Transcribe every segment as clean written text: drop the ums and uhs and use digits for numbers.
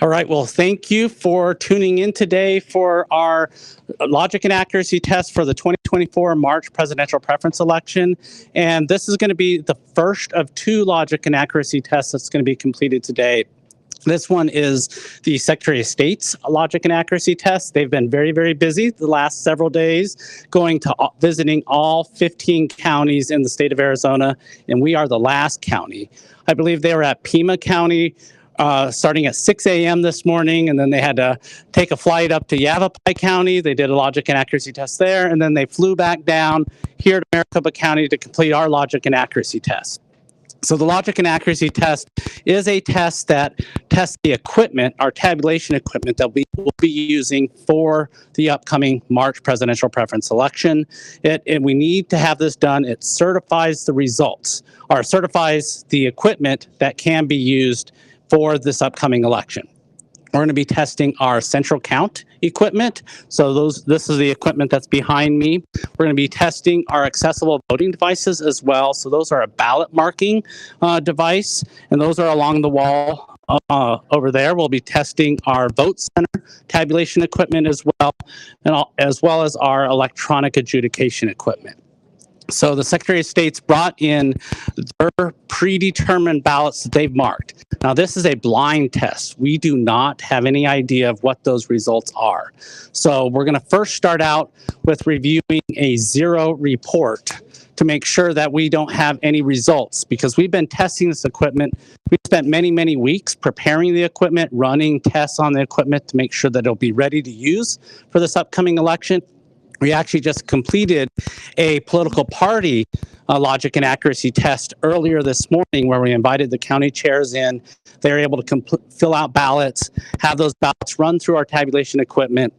All right, well, thank you for tuning in today for our logic and accuracy test for the 2024 March presidential preference election. And this is going to be the first of two logic and accuracy tests that's going to be completed today. This one is the Secretary of State's logic and accuracy test. They've been very, very busy the last several days visiting all 15 counties in the state of Arizona, and we are the last county. I believe they were at Pima County starting at 6 a.m. this morning, and then they had to take a flight up to Yavapai County. They did a logic and accuracy test there, and then they flew back down here to Maricopa County to complete our logic and accuracy test. So the logic and accuracy test is a test that tests the equipment, our tabulation equipment that we will be using for the upcoming March presidential preference election. And we need to have this done. It certifies the results, or certifies the equipment that can be used for this upcoming election. We're going to be testing our central count equipment. So this is the equipment that's behind me. We're going to be testing our accessible voting devices as well. So those are a ballot marking device, and those are along the wall over there. We'll be testing our vote center tabulation equipment as well, and as well as our electronic adjudication equipment. So the Secretary of State's brought in their predetermined ballots that they've marked. Now, this is a blind test. We do not have any idea of what those results are. So we're going to first start out with reviewing a zero report to make sure that we don't have any results, because we've been testing this equipment. We've spent many, many weeks preparing the equipment, running tests on the equipment to make sure that it'll be ready to use for this upcoming election. We actually just completed a political party logic and accuracy test earlier this morning, where we invited the county chairs in. They were able to fill out ballots, have those ballots run through our tabulation equipment,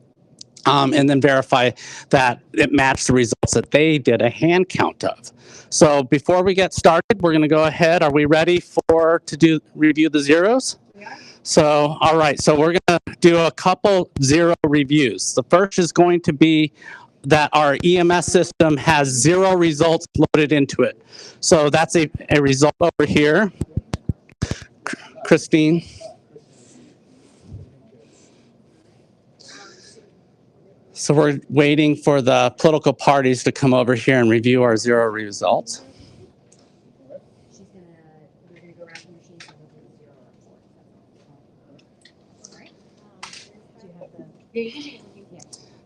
and then verify that it matched the results that they did a hand count of. So before we get started, we're going to go ahead. Are we ready to review the zeros? Yeah. So, all right. So we're going to do a couple zero reviews. The first is going to be that our EMS system has zero results loaded into it. So that's a result over here. Christine. So we're waiting for the political parties to come over here and review our zero results. We're gonna go around the machine and we'll do the zero report. All right. Do you have the? Yeah, you can.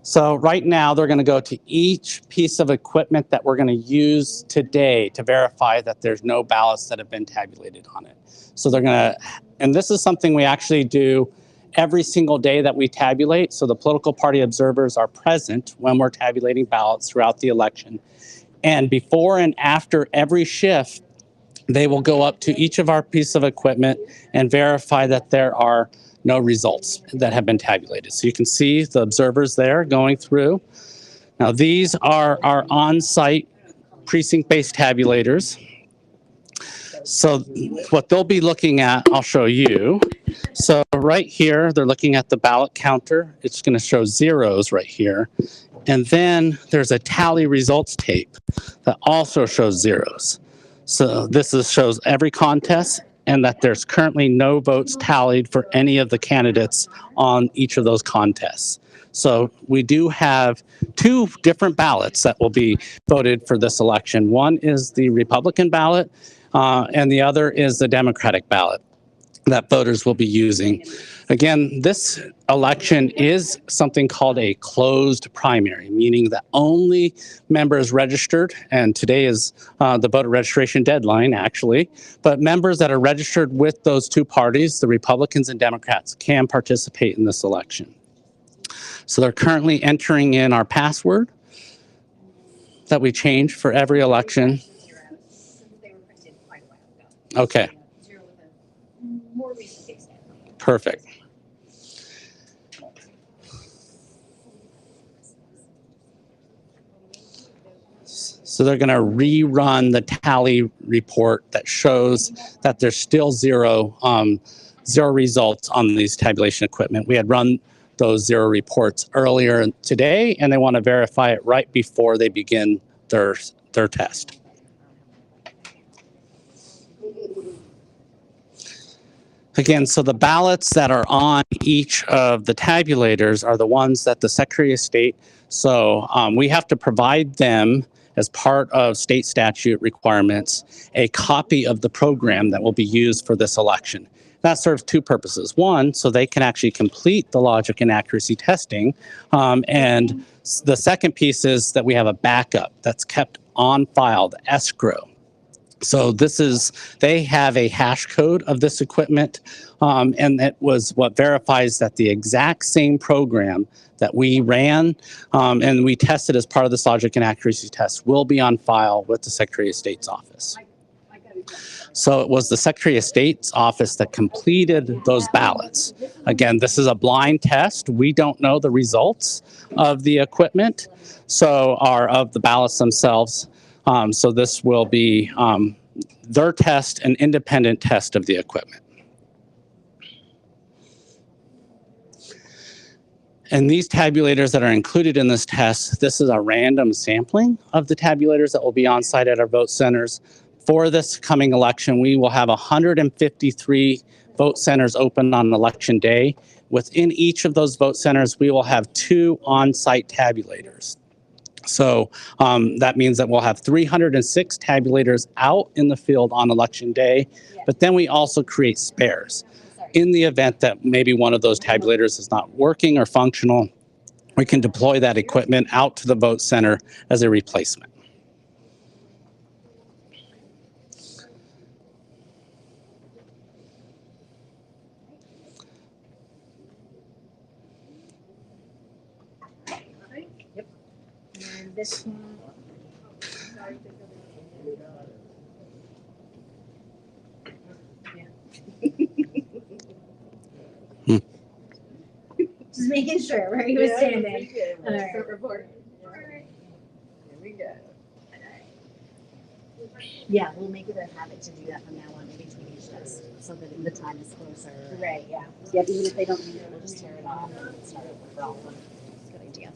So right now, they're going to go to each piece of equipment that we're going to use today to verify that there's no ballots that have been tabulated on it. So they're going to, and this is something we actually do every single day that we tabulate. So the political party observers are present when we're tabulating ballots throughout the election. And before and after every shift, they will go up to each of our pieces of equipment and verify that there are no results that have been tabulated. So you can see the observers there going through. Now these are our on-site precinct-based tabulators. So what they'll be looking at, I'll show you. So right here, they're looking at the ballot counter. It's going to show zeros right here. And then there's a tally results tape that also shows zeros. So this shows every contest, and that there's currently no votes tallied for any of the candidates on each of those contests. So we do have two different ballots that will be voted for this election. One is the Republican ballot, and the other is the Democratic ballot that voters will be using. Again, this election is something called a closed primary, meaning that only members registered, and today is the voter registration deadline, actually, but members that are registered with those two parties, the Republicans and Democrats, can participate in this election. So they're currently entering in our password that we change for every election. Okay. Perfect. So they're going to rerun the tally report that shows that there's still zero results on these tabulation equipment. We had run those zero reports earlier today, and they want to verify it right before they begin their test. Again, so the ballots that are on each of the tabulators are the ones that the Secretary of State, so we have to provide them as part of state statute requirements, a copy of the program that will be used for this election. That serves two purposes. One, so they can actually complete the logic and accuracy testing. And the second piece is that we have a backup that's kept on file, the escrow. So they have a hash code of this equipment, and it was what verifies that the exact same program that we ran and we tested as part of this logic and accuracy test will be on file with the Secretary of State's office. So it was the Secretary of State's office that completed those ballots. Again, this is a blind test. We don't know the results of the equipment, or of the ballots themselves. So this will be their test, an independent test of the equipment. And these tabulators that are included in this test, this is a random sampling of the tabulators that will be on site at our vote centers. For this coming election, we will have 153 vote centers open on election day. Within each of those vote centers, we will have 2 on-site tabulators. So that means that we'll have 306 tabulators out in the field on election day, but then we also create spares. In the event that maybe one of those tabulators is not working or functional, we can deploy that equipment out to the vote center as a replacement. Yep. And this one. Just making sure where he was standing. All right. Report. All right. Here we go. Yeah, we'll make it a habit to do that from now on, maybe between each test, so that the time is closer. Right, yeah. Yeah, even if they don't need it, we'll just tear it off and start over for all of them. Good idea.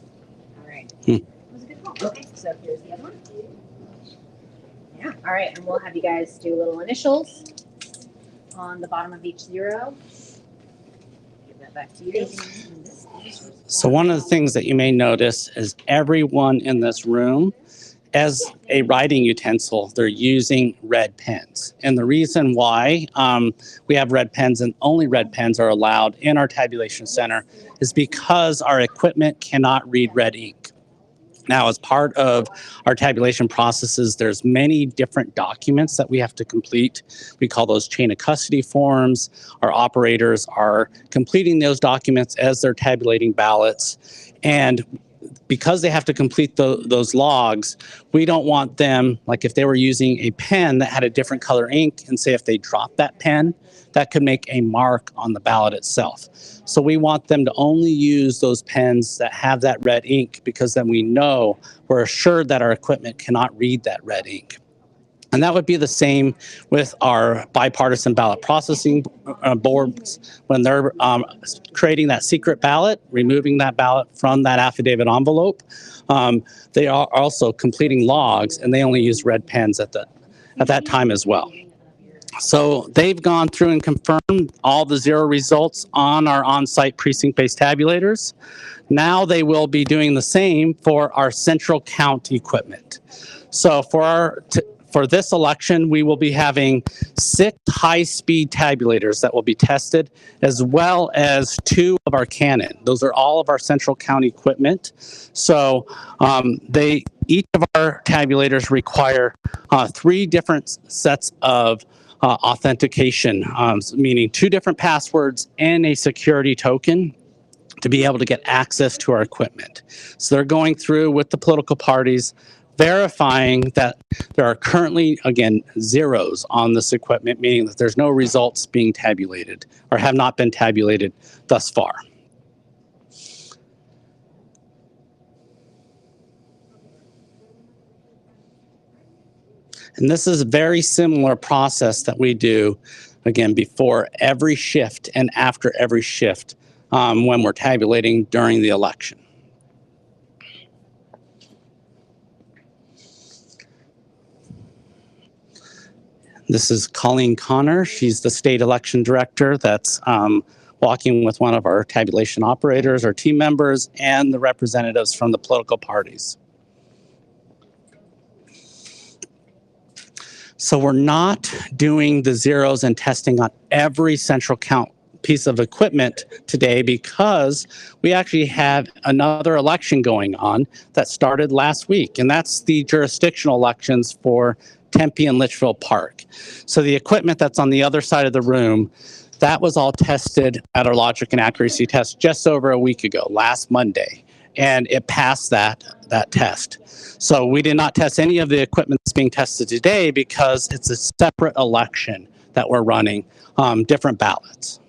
All right. That was a good call. Okay, so here's the other one. Yeah, all right, and we'll have you guys do little initials on the bottom of each 0. Give that back to you. So one of the things that you may notice is everyone in this room, as a writing utensil, they're using red pens. And the reason why we have red pens and only red pens are allowed in our tabulation center is because our equipment cannot read red ink. Now, as part of our tabulation processes, there's many different documents that we have to complete. We call those chain of custody forms. Our operators are completing those documents as they're tabulating ballots. And because they have to complete those logs, we don't want them, like if they were using a pen that had a different color ink, and say if they drop that pen, that could make a mark on the ballot itself. So we want them to only use those pens that have that red ink, because then we're assured that our equipment cannot read that red ink. And that would be the same with our bipartisan ballot processing boards. When they're creating that secret ballot, removing that ballot from that affidavit envelope, they are also completing logs, and they only use red pens at that time as well. So they've gone through and confirmed all the 0 results on our on-site precinct-based tabulators. Now they will be doing the same for our central count equipment. So for this election, we will be having 6 high-speed tabulators that will be tested, as well as 2 of our Canon. Those are all of our central count equipment. So each of our tabulators require 3 different sets of authentication, meaning 2 different passwords and a security token to be able to get access to our equipment. So they're going through with the political parties, verifying that there are currently, again, 0s on this equipment, meaning that there's no results being tabulated or have not been tabulated thus far. And this is a very similar process that we do, again, before every shift and after every shift when we're tabulating during the election. This is Colleen Connor. She's the state election director that's walking with one of our tabulation operators, our team members, and the representatives from the political parties. So we're not doing the zeros and testing on every central count piece of equipment today because we actually have another election going on that started last week, and that's the jurisdictional elections for Tempe and Litchfield Park. So the equipment that's on the other side of the room, that was all tested at our logic and accuracy test just over a week ago, last Monday, and it passed that test. So we did not test any of the equipment that's being tested today because it's a separate election that we're running, different ballots.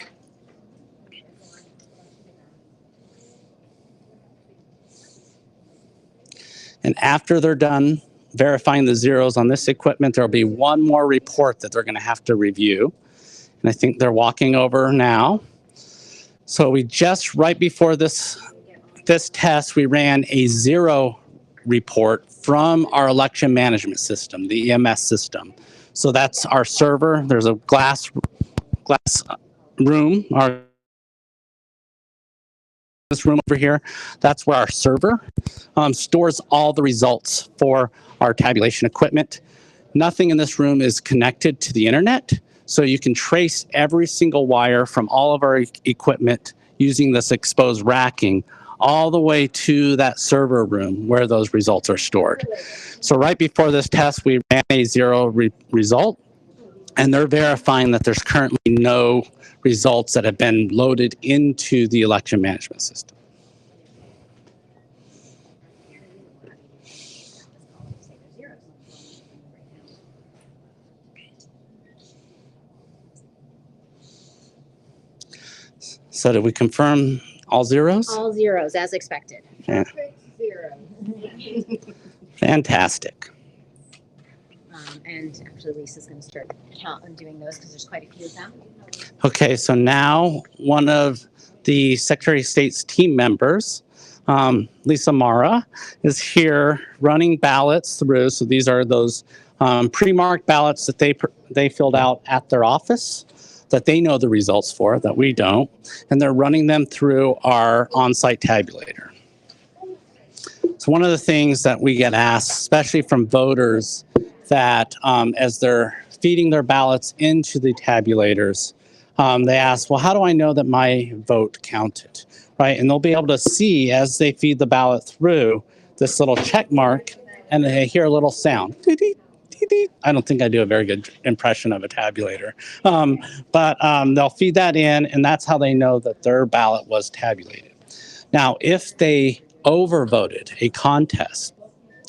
And after they're done verifying the zeros on this equipment, there'll be one more report that they're going to have to review. And I think they're walking over now. So we just, right before this test, we ran a zero report from our election management system, the EMS system. So that's our server. There's a glass room, this room over here, that's where our server stores all the results for our tabulation equipment. Nothing in this room is connected to the internet, so you can trace every single wire from all of our equipment using this exposed racking all the way to that server room where those results are stored. So right before this test, we ran a zero result, and they're verifying that there's currently no results that have been loaded into the election management system. So did we confirm all zeros? All zeros, as expected. Yeah. Zero. Fantastic. And actually, Lisa's going to start doing those because there's quite a few of them. Okay, so now one of the Secretary of State's team members, Lisa Mara, is here running ballots through. So these are those pre-marked ballots that they filled out at their office that they know the results for, that we don't, and they're running them through our on-site tabulator. So one of the things that we get asked, especially from voters, that as they're feeding their ballots into the tabulators, they ask, well, how do I know that my vote counted, right? And they'll be able to see as they feed the ballot through this little check mark, and they hear a little sound. I don't think I do a very good impression of a tabulator, but they'll feed that in, and that's how they know that their ballot was tabulated. Now, if they overvoted a contest,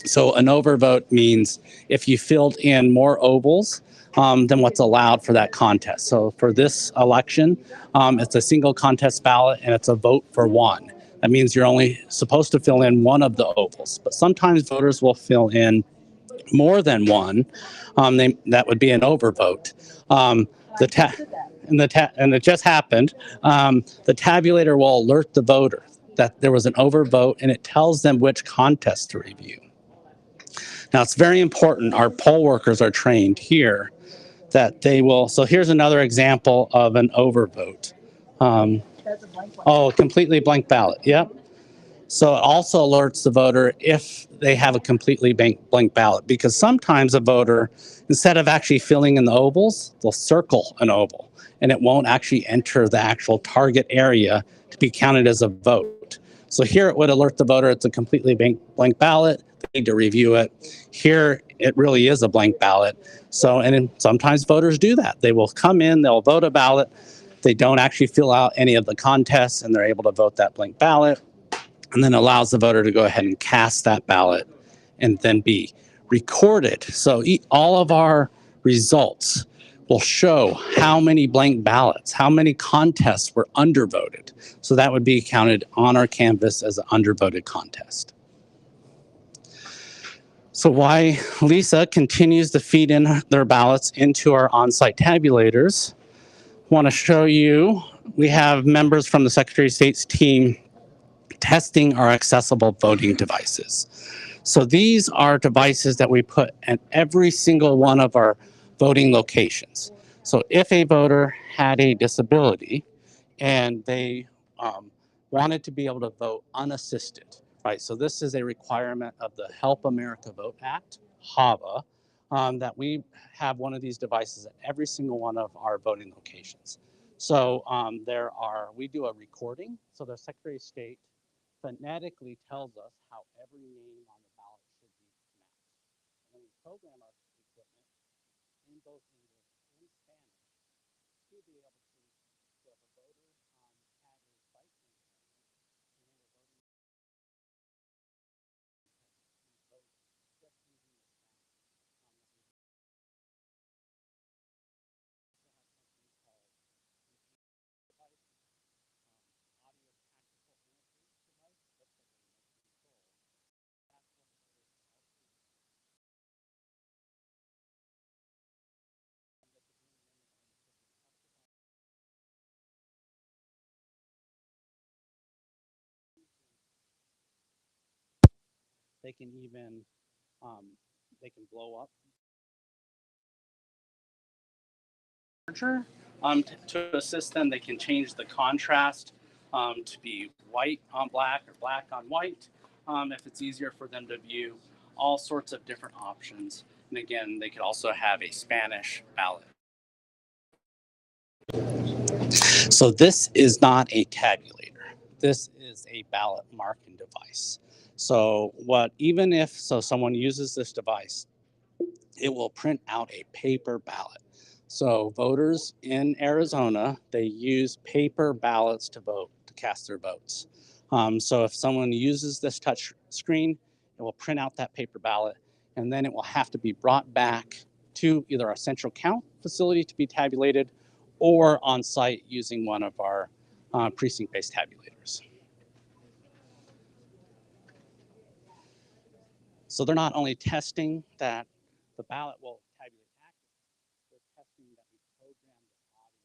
so an overvote means if you filled in more ovals than what's allowed for that contest. So for this election, it's a single contest ballot and it's a vote for one. That means you're only supposed to fill in one of the ovals, but sometimes voters will fill in more than one. That would be an overvote. And it just happened. The tabulator will alert the voter that there was an overvote, and it tells them which contest to review. Now, it's very important, our poll workers are trained here that they will, so here's another example of an overvote. Completely blank ballot, yep. So it also alerts the voter if they have a completely blank ballot, because sometimes a voter, instead of actually filling in the ovals, they'll circle an oval, and it won't actually enter the actual target area to be counted as a vote. So here it would alert the voter it's a completely blank ballot. They need to review it. Here, it really is a blank ballot. So, and sometimes voters do that. They will come in, they'll vote a ballot. They don't actually fill out any of the contests, and they're able to vote that blank ballot, and then allows the voter to go ahead and cast that ballot and then be recorded. So all of our results will show how many blank ballots, how many contests were undervoted. So that would be counted on our canvas as an undervoted contest. So why Lisa continues to feed in their ballots into our on-site tabulators, I want to show you, we have members from the Secretary of State's team testing our accessible voting devices. So these are devices that we put in every single one of our voting locations. So if a voter had a disability and they wanted to be able to vote unassisted, right? So this is a requirement of the Help America Vote Act, HAVA, that we have one of these devices at every single one of our voting locations. So we do a recording. So the Secretary of State phonetically tells us how every name on the ballot should be pronounced. And then we program our equipment in both English and Spanish to be able to, so if a voter had a sight impairment and they were voting just using the sound, device, audio tactical interface device, that's like a remote control. That's what they can even they can blow up to assist them. They can change the contrast to be white on black or black on white if it's easier for them to view. All sorts of different options. And again, they could also have a Spanish ballot. So this is not a tabulator. This is a ballot marking device. So even if someone uses this device, it will print out a paper ballot. So voters in Arizona, they use paper ballots to vote, to cast their votes. So if someone uses this touch screen, it will print out that paper ballot, and then it will have to be brought back to either our central count facility to be tabulated or on site using one of our precinct-based tabulators. So they're not only testing that the ballot will tabulate accurately, they're testing that we program the audio.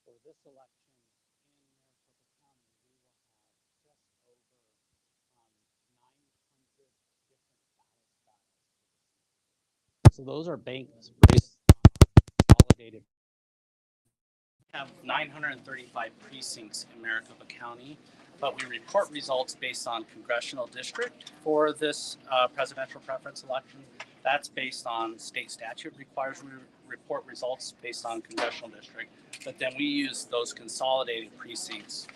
For this election in Maricopa County, we will have just over 900 different ballot styles. So those are based on consolidated. We have 935 precincts in Maricopa County, but we report results based on congressional district for this presidential preference election. That's based on state statute requires we report results based on congressional district, but then we use those consolidated precincts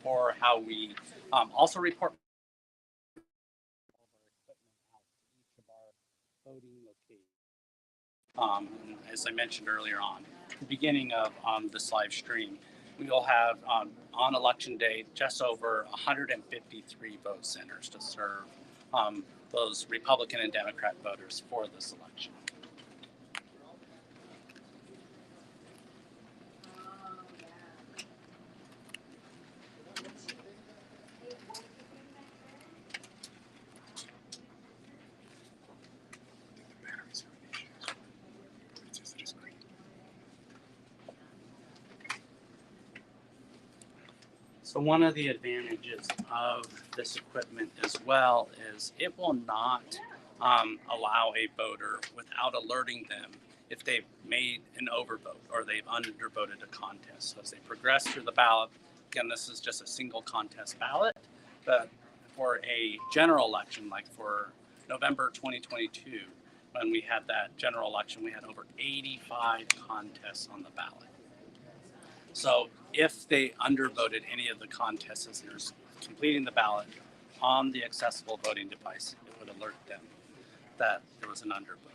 for how we also report each of our voting locations. As I mentioned earlier on, the beginning of this live stream, we will have on election day just over 153 vote centers to serve those Republican and Democrat voters for this election. So one of the advantages of this equipment as well is it will not allow a voter without alerting them if they've made an overvote or they've undervoted a contest. So as they progress through the ballot, again, this is just a single contest ballot, but for a general election, like for November 2022, when we had that general election, we had over 85 contests on the ballot. So if they undervoted any of the contestants completing the ballot on the accessible voting device, it would alert them. that there was an undervote.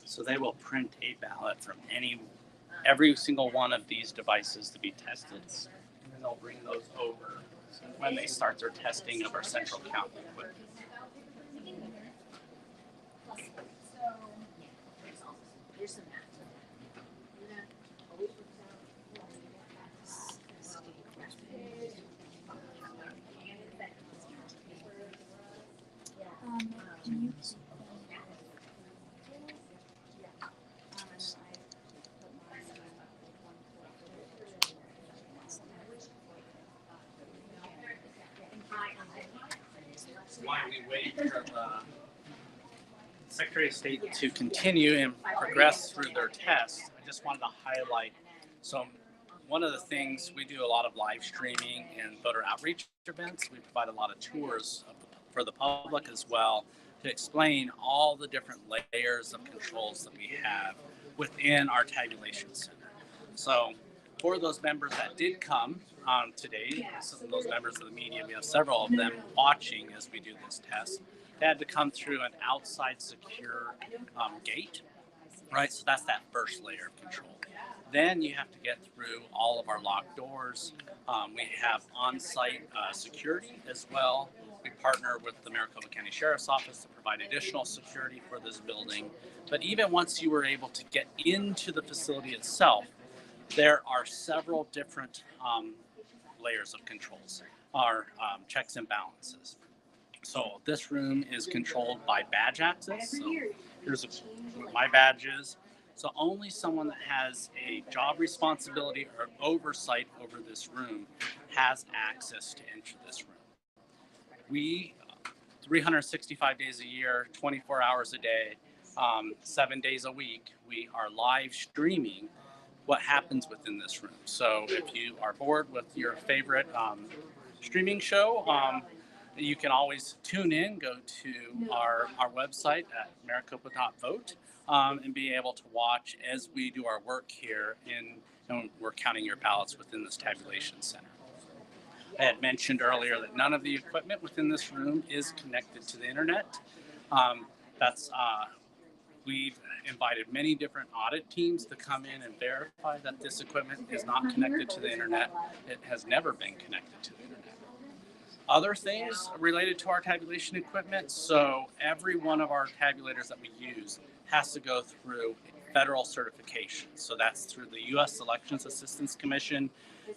So they will print a ballot from every single one of these devices to be tested, and then they'll bring those over when they start their testing of our central count equipment. Here's some Can you While we wait for the Secretary of State to continue and progress through their tests, I just wanted to highlight. So one of the things, we do a lot of live streaming and voter outreach events. We provide a lot of tours for the public as well to explain all the different layers of controls that we have within our tabulation center. So for those members that did come today, some of those members of the media, we have several of them watching as we do this test. They had to come through an outside secure gate, right? So that's that first layer of control. Then you have to get through all of our locked doors. We have on-site security as well. We partner with the Maricopa County Sheriff's Office to provide additional security for this building. But even once you were able to get into the facility itself, there are several different layers of controls, our checks and balances. So this room is controlled by badge access. So here's what my badge is. So only someone that has a job responsibility or oversight over this room has access to enter this room. We, 365 days a year, 24 hours a day, 7 days a week, we are live streaming what happens within this room. So if you are bored with your favorite streaming show, you can always tune in, go to our website at maricopa.vote and be able to watch as we do our work here and we're counting your ballots within this tabulation center. I had mentioned earlier that none of the equipment within this room is connected to the internet. We've invited many different audit teams to come in and verify that this equipment is not connected to the internet. It has never been connected to the internet. Other things related to our tabulation equipment, so every one of our tabulators that we use has to go through federal certification. So that's through the U.S. Elections Assistance Commission.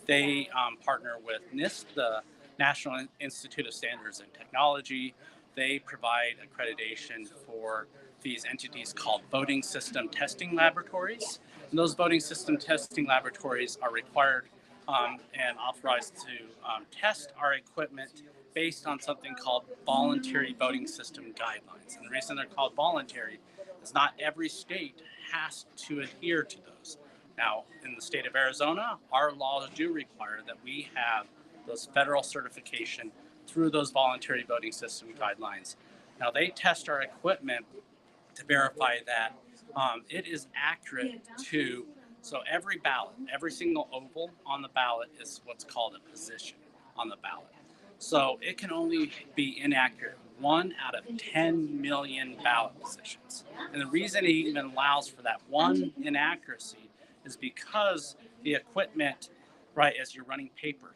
They partner with NIST, the National Institute of Standards and Technology. They provide accreditation for these entities called voting system testing laboratories. And those voting system testing laboratories are required and authorized to test our equipment based on something called voluntary voting system guidelines. And the reason they're called voluntary is not every state has to adhere to those. Now, in the state of Arizona, our laws do require that we have those federal certification through those voluntary voting system guidelines. Now, they test our equipment to verify that it is accurate to, so every ballot, every single oval on the ballot is what's called a position on the ballot. So it can only be inaccurate 1 out of 10 million ballot positions. And the reason it even allows for that one inaccuracy is because the equipment, right, as you're running paper,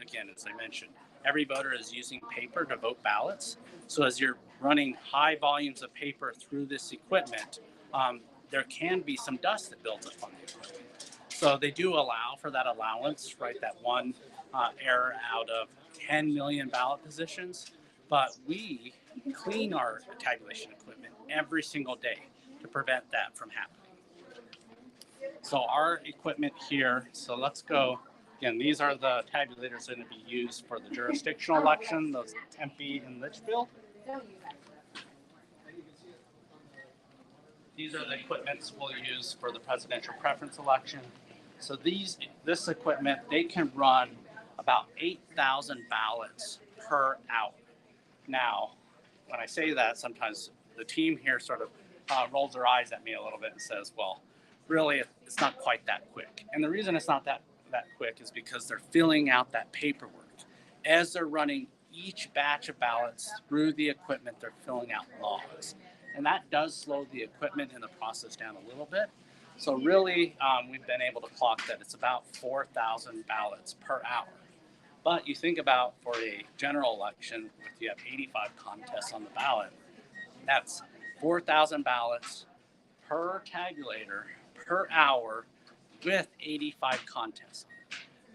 again, as I mentioned, every voter is using paper to vote ballots. So as you're running high volumes of paper through this equipment, there can be some dust that builds up on the equipment. So they do allow for that allowance, right, that one error out of 10 million ballot positions. But we clean our tabulation equipment every single day to prevent that from happening. So our equipment here, so let's go. Again, these are the tabulators that are going to be used for the jurisdictional election, those Tempe and Litchfield. These are the equipments we'll use for the presidential preference election. So this equipment, they can run about 8,000 ballots per hour. Now, when I say that, sometimes the team here sort of rolls their eyes at me a little bit and says, well, really, it's not quite that quick. And the reason it's not that quick is because they're filling out that paperwork. As they're running each batch of ballots through the equipment, they're filling out logs. And that does slow the equipment and the process down a little bit. So really, we've been able to clock that it's about 4,000 ballots per hour. But you think about for a general election, if you have 85 contests on the ballot, that's 4,000 ballots per tabulator per hour with 85 contests.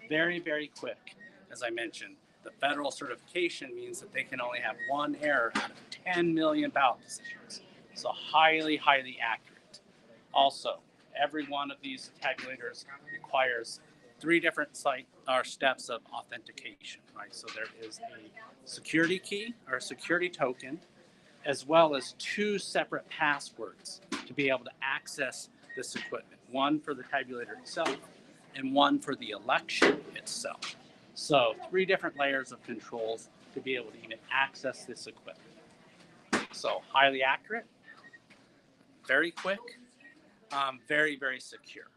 Very, very quick. As I mentioned, the federal certification means that they can only have one error out of 10 million ballot decisions. So highly, highly accurate. Also, every one of these tabulators requires 3 different steps of authentication, right? So there is a security key or a security token, as well as 2 separate passwords to be able to access this equipment. One for the tabulator itself and one for the election itself. So 3 different layers of controls to be able to even access this equipment. So highly accurate, very quick, very, very secure.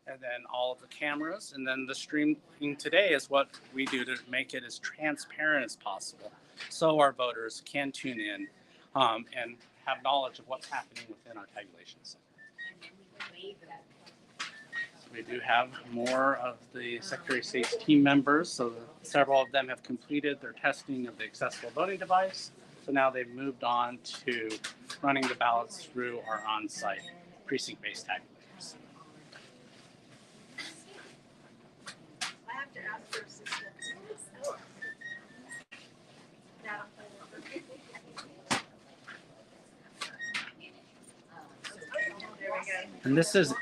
And then all of the cameras, and then the streaming today is what we do to make it as transparent as possible so our voters can tune in and have knowledge of what's happening within our tabulation center. So we do have more of the Secretary of State's team members, so several of them have completed their testing of the accessible voting device. So now they've moved on to running the ballots through our on-site precinct-based tabulators. I have to ask for assistance. There we go. And this is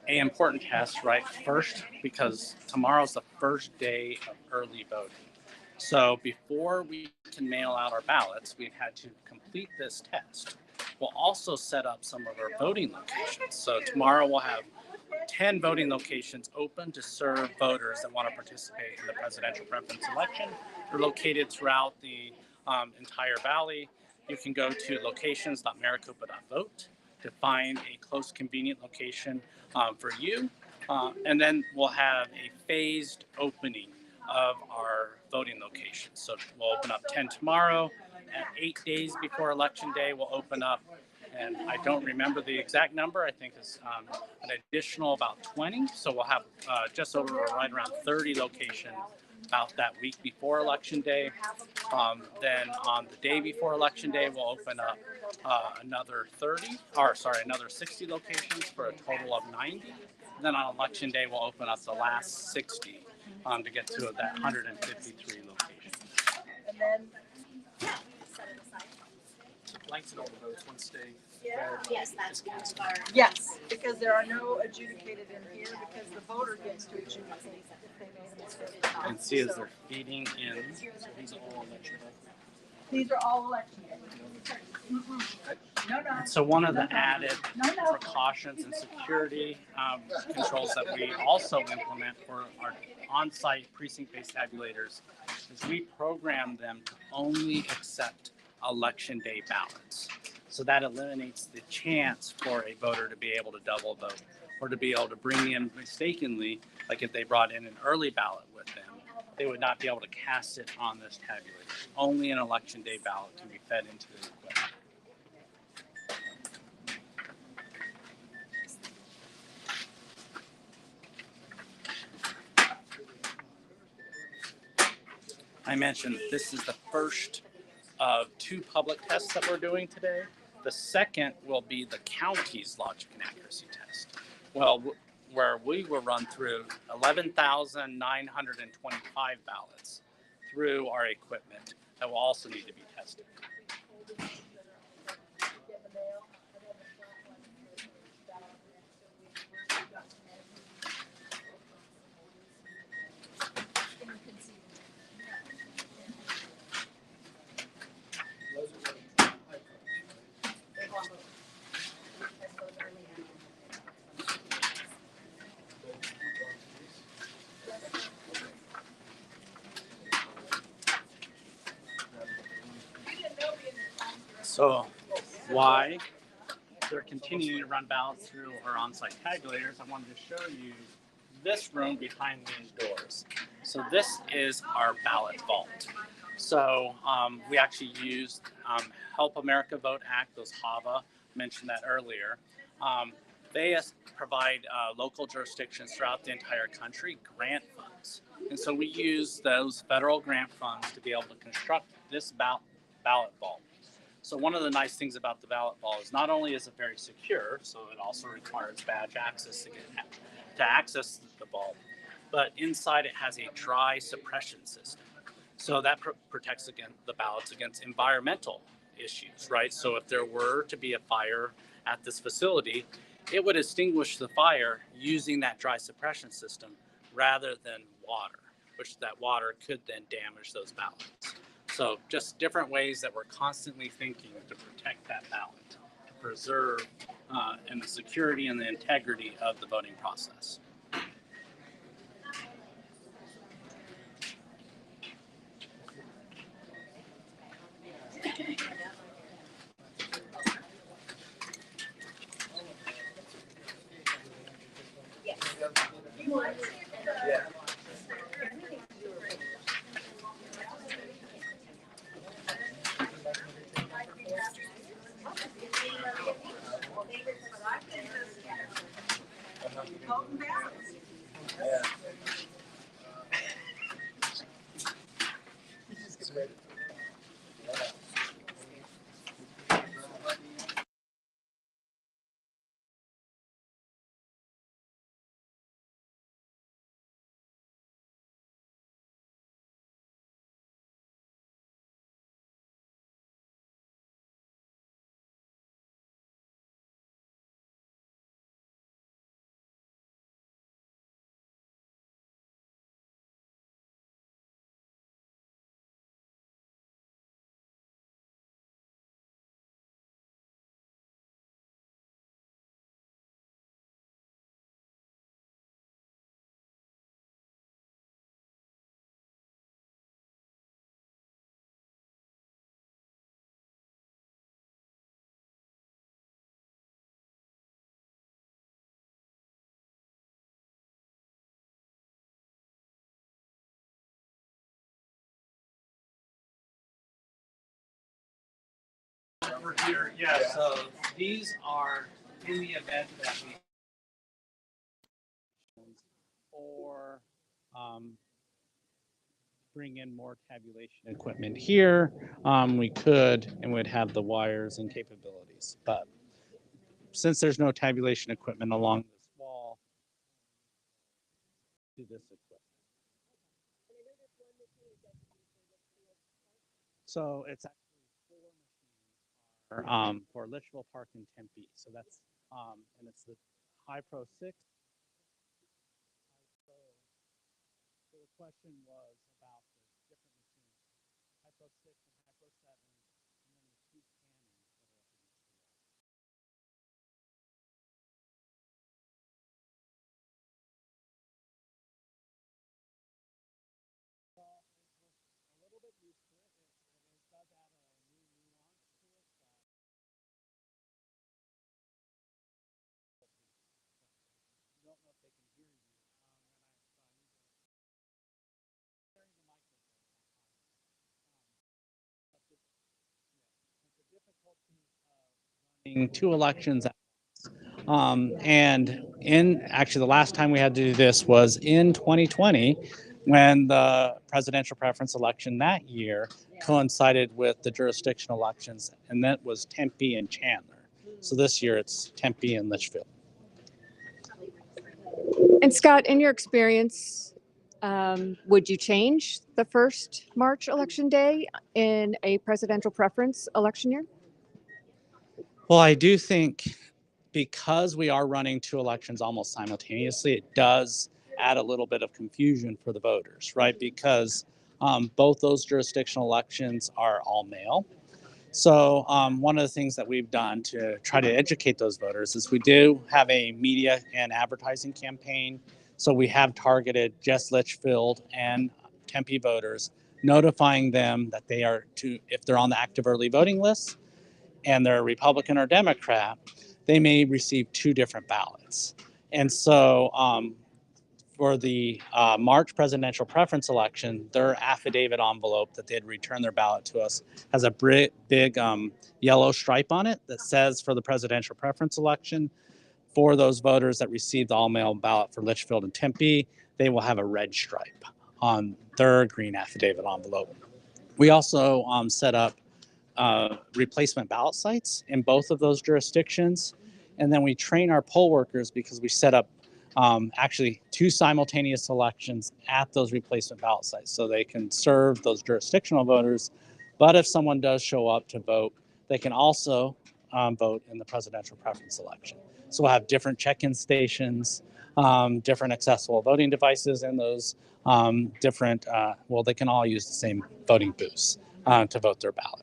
an important test, right? First, because tomorrow's the first day of early voting. So before we can mail out our ballots, we've had to complete this test. We'll also set up some of our voting locations. So tomorrow we'll have 10 voting locations open to serve voters that want to participate in the presidential preference election. They're located throughout the entire valley. You can go to locations.maricopa.vote to find a close, convenient location for you. And then we'll have a phased opening of our voting locations. So we'll open up 10 tomorrow. At 8 days before Election Day, we'll open up, and I don't remember the exact number, I think it's an additional about 20. So we'll have just over right around 30 locations about that week before Election Day. Then on the day before Election Day, we'll open up another 60 locations for a total of 90. Then on Election Day, we'll open up the last 60 to get to that 153 locations. And then, Blanks and all the votes once they. Yes, that's one of our. yes, because there are no adjudicated in here because the voter gets to adjudicate if they made a mistake. And see as they're feeding in. So these are all election. These are all election days. No. So one of the added No. precautions and security controls that we also implement for our on-site precinct-based tabulators is we program them to only accept election day ballots. So that eliminates the chance for a voter to be able to double vote or to be able to bring in mistakenly, like if they brought in an early ballot with them, they would not be able to cast it on this tabulator. Only an election day ballot can be fed into the equipment. I mentioned this is the first of 2 public tests that we're doing today. The second will be the county's logic and accuracy test. Well, where we will run through 11,925 ballots through our equipment that will also need to be tested. So why they're continuing to run ballots through our on-site tabulators, I wanted to show you this room behind these doors. So this is our ballot vault. So we actually used Help America Vote Act, those HAVA, mentioned that earlier. They provide local jurisdictions throughout the entire country grant funds. And so we use those federal grant funds to be able to construct this ballot vault. So one of the nice things about the ballot vault is not only is it very secure, so it also requires badge access to access the vault, but inside it has a dry suppression system. So that protects the ballots against environmental issues, right? So if there were to be a fire at this facility, it would extinguish the fire using that dry suppression system rather than water, which that water could then damage those ballots. So just different ways that we're constantly thinking to protect that ballot, to preserve and the security and the integrity of the voting process. Over here, yeah, so these are in the event that we or bring in more tabulation equipment here, we could and would have the wires and capabilities. But since there's no tabulation equipment along this wall, to this equipment. So it's actually 4 machines for Litchfield Park in Tempe. So that's and it's the High Pro 6. So the question was about the different machines, High Pro 6 and High Pro 7, and then the 2 cannons that are up against the wall. A little bit used to it. It does add a new nuance to it. I don't know if they can hear you. And the microphone. The difficulty of running 2 elections. And in actually the last time we had to do this was in 2020 when the presidential preference election that year coincided with the jurisdictional elections, and that was Tempe and Chandler. So this year it's Tempe and Litchfield. And Scott, in your experience, would you change the first March election day in a presidential preference election year? Well, I do think because we are running 2 elections almost simultaneously, it does add a little bit of confusion for the voters, right? Because both those jurisdictional elections are all mail. So one of the things that we've done to try to educate those voters is we do have a media and advertising campaign. So we have targeted just Litchfield and Tempe voters, notifying them that they are to, if they're on the active early voting list, and they're a Republican or Democrat, they may receive two different ballots. And so for the March presidential preference election, their affidavit envelope that they'd return their ballot to us has a big yellow stripe on it that says for the presidential preference election, for those voters that received the all-mail ballot for Litchfield and Tempe, they will have a red stripe on their green affidavit envelope. We also set up replacement ballot sites in both of those jurisdictions. And then we train our poll workers because we set up actually two simultaneous elections at those replacement ballot sites so they can serve those jurisdictional voters. But if someone does show up to vote, they can also vote in the presidential preference election. So we'll have different check-in stations, different accessible voting devices in those well, they can all use the same voting booths to vote their ballot.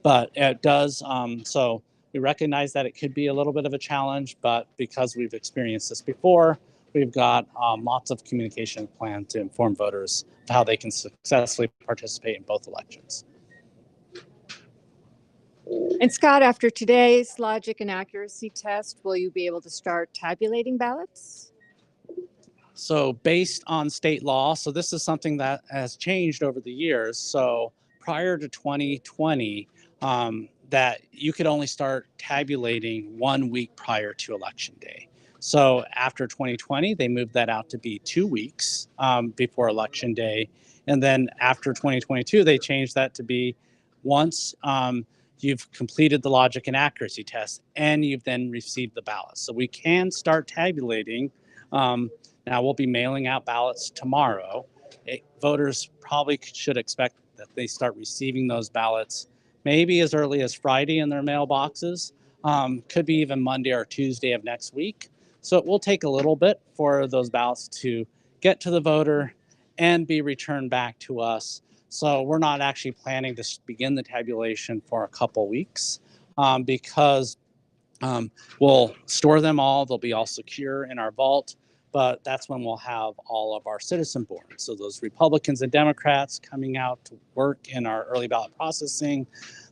But it does, so we recognize that it could be a little bit of a challenge, but because we've experienced this before, we've got lots of communication planned to inform voters of how they can successfully participate in both elections. And Scott, after today's logic and accuracy test, will you be able to start tabulating ballots? So based on state law, so this is something that has changed over the years. So prior to 2020, that you could only start tabulating 1 week prior to election day. So after 2020, they moved that out to be 2 weeks before election day. And then after 2022, they changed that to be once you've completed the logic and accuracy test and you've then received the ballot. So we can start tabulating. Now we'll be mailing out ballots tomorrow. Voters probably should expect that they start receiving those ballots maybe as early as Friday in their mailboxes, could be even Monday or Tuesday of next week. So it will take a little bit for those ballots to get to the voter and be returned back to us. So we're not actually planning to begin the tabulation for a couple weeks because we'll store them all. They'll be all secure in our vault, but that's when we'll have all of our citizen boards. So those Republicans and Democrats coming out to work in our early ballot processing,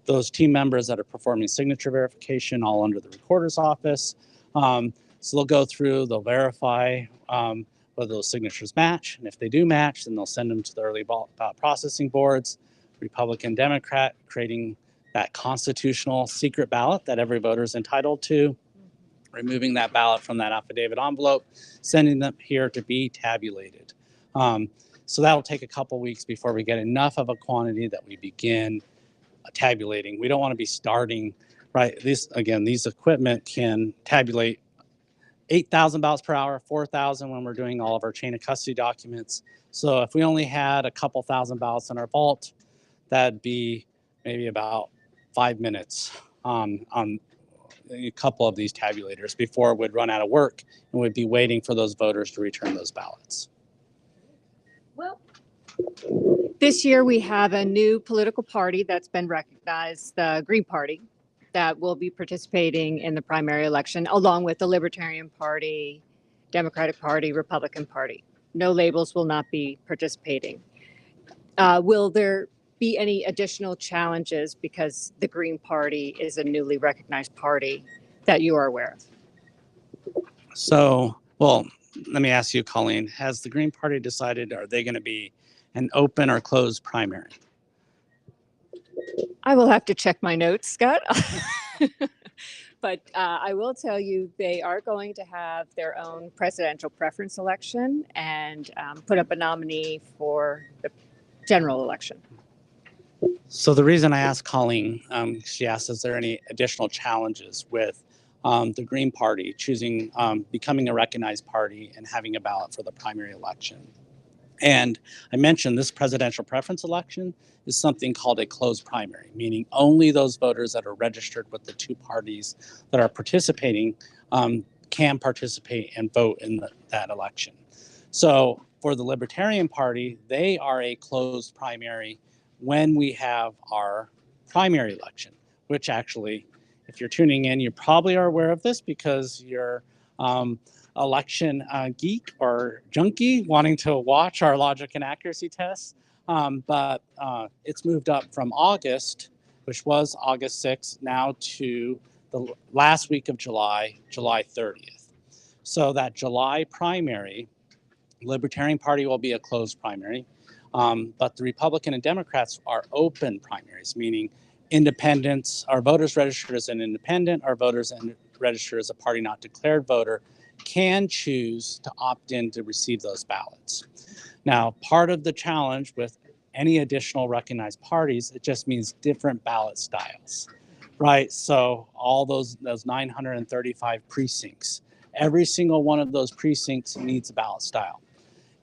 those team members that are performing signature verification all under the recorder's office. So they'll go through, they'll verify whether those signatures match. And if they do match, then they'll send them to the early ballot processing boards, Republican, Democrat, creating that constitutional secret ballot that every voter is entitled to, removing that ballot from that affidavit envelope, sending them here to be tabulated. So that'll take a couple weeks before we get enough of a quantity that we begin tabulating. We don't want to be starting, right? These equipment can tabulate 8,000 ballots per hour, 4,000 when we're doing all of our chain of custody documents. So if we only had a couple thousand ballots in our vault, that'd be maybe about 5 minutes on a couple of these tabulators before we'd run out of work and we'd be waiting for those voters to return those ballots. Well, this year we have a new political party that's been recognized, the Green Party, that will be participating in the primary election, along with the Libertarian Party, Democratic Party, Republican Party. No labels will not be participating. Will there be any additional challenges because the Green Party is a newly recognized party that you are aware of? So, well, let me ask you, Colleen, has the Green Party decided, are they going to be an open or closed primary? I will have to check my notes, Scott. But I will tell you they are going to have their own presidential preference election and put up a nominee for the general election. So the reason I asked Colleen, she asked, is there any additional challenges with the Green Party choosing, becoming a recognized party and having a ballot for the primary election? And I mentioned this presidential preference election is something called a closed primary, meaning only those voters that are registered with the two parties that are participating can participate and vote in that election. So for the Libertarian Party, they are a closed primary when we have our primary election, which actually, if you're tuning in, you probably are aware of this because you're election geek or junkie wanting to watch our logic and accuracy tests. But it's moved up from August which was August 6th, now to the last week of July, July 30th. So that July primary, Libertarian Party will be a closed primary, but the Republican and Democrats are open primaries, meaning independents, our voters registered as an independent, our voters registered as a party not declared voter can choose to opt in to receive those ballots. Now, part of the challenge with any additional recognized parties, it just means different ballot styles, right? So all those 935 precincts, every single one of those precincts needs a ballot style.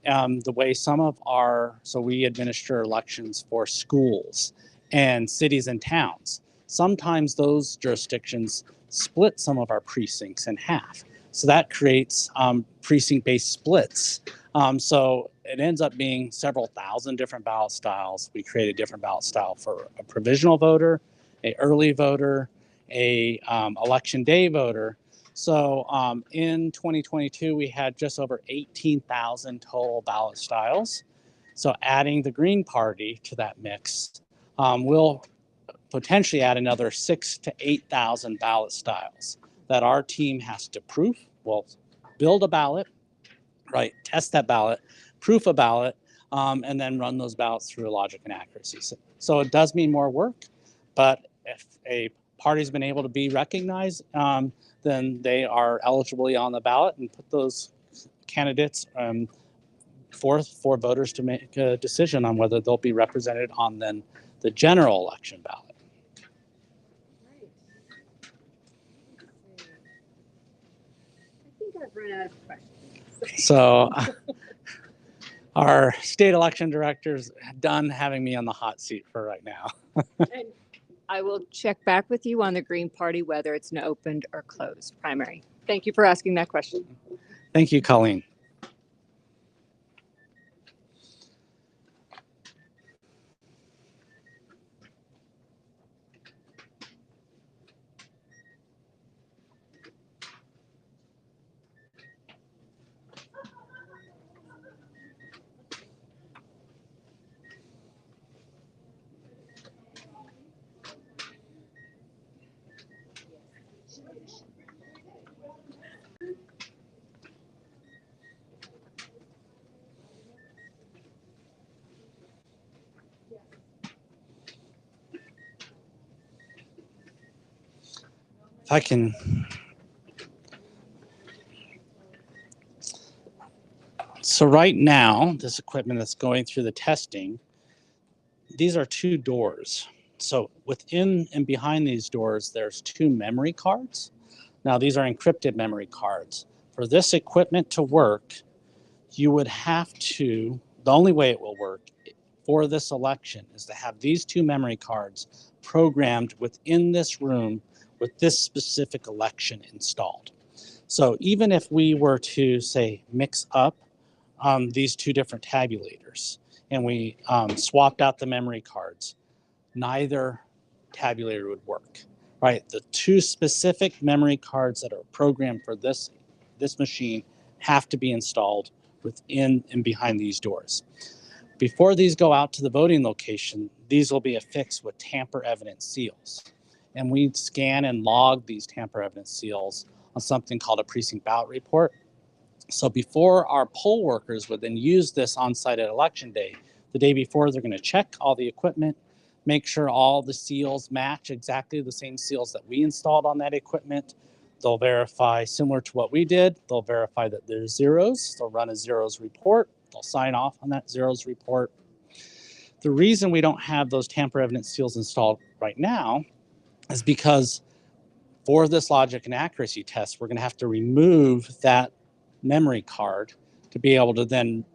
The way so we administer elections for schools and cities and towns. Sometimes those jurisdictions split some of our precincts in half. So that creates precinct-based splits. So it ends up being several thousand different ballot styles. We create a different ballot style for a provisional voter, a early voter, a election day voter. So in 2022, we had just over 18,000 total ballot styles. So adding the Green Party to that mix will potentially add another 6,000 to 8,000 ballot styles that our team has to proof. We'll build a ballot, right? Test that ballot, proof a ballot, and then run those ballots through logic and accuracy. So it does mean more work, but if a party's been able to be recognized, then they are eligibly on the ballot and put those candidates forth for voters to make a decision on whether they'll be represented on then the general election ballot. I think I've run out of questions. So our state election director's done having me on the hot seat for right now. And I will check back with you on the Green Party, whether it's an opened or closed primary. Thank you for asking that question. Thank you, Colleen. If I can. So right now, this equipment that's going through the testing, these are two doors. So within and behind these doors, there's two memory cards. Now these are encrypted memory cards. For this equipment to work, you would have to, the only way it will work for this election is to have these two memory cards programmed within this room with this specific election installed. So even if we were to, say, mix up these two different tabulators and we swapped out the memory cards, neither tabulator would work, right? The two specific memory cards that are programmed for this machine have to be installed within and behind these doors. Before these go out to the voting location, these will be affixed with tamper evidence seals. And we scan and log these tamper evidence seals on something called a precinct ballot report. So before our poll workers would then use this on site at election day, the day before they're going to check all the equipment, make sure all the seals match exactly the same seals that we installed on that equipment. They'll verify, similar to what we did, they'll verify that there's zeros. They'll run a zeros report. They'll sign off on that zeros report. The reason we don't have those tamper evidence seals installed right now is because for this logic and accuracy test, we're going to have to remove that memory card to be able to then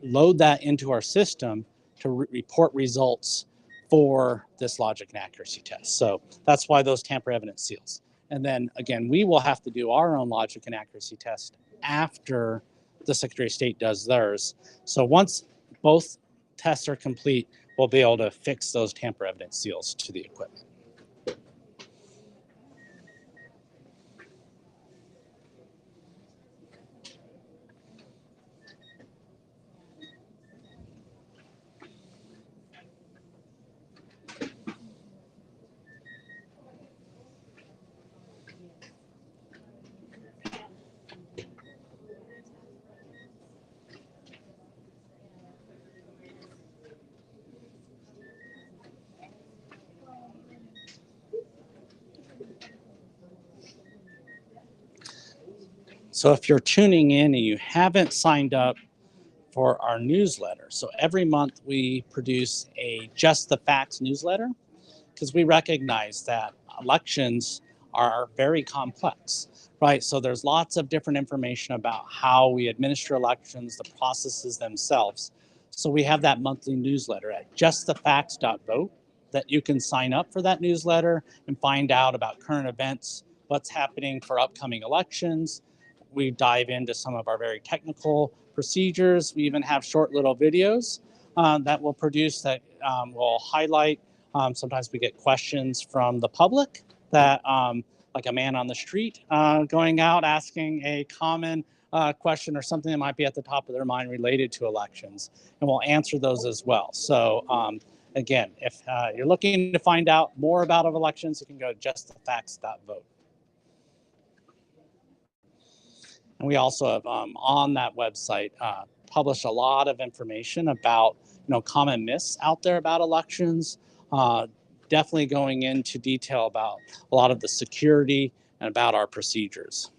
load that into our system to report results for this logic and accuracy test. So that's why those tamper evidence seals. And then again, we will have to do our own logic and accuracy test after the Secretary of State does theirs. So once both tests are complete, we'll be able to fix those tamper evidence seals to the equipment. So if you're tuning in and you haven't signed up for our newsletter, so every month we produce a Just the Facts newsletter, because we recognize that elections are very complex, right? So there's lots of different information about how we administer elections, the processes themselves. So we have that monthly newsletter at justthefacts.vote that you can sign up for that newsletter and find out about current events, what's happening for upcoming elections. We dive into some of our very technical procedures. We even have short little videos that we'll produce that will highlight. Sometimes we get questions from the public that, like a man on the street going out asking a common question or something that might be at the top of their mind related to elections, and we'll answer those as well. So again, if you're looking to find out more about elections, you can go to justthefacts.vote. And we also have on that website published a lot of information about common myths out there about elections. Definitely going into detail about a lot of the security and about our procedures.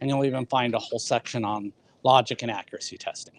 And you'll even find a whole section on logic and accuracy testing.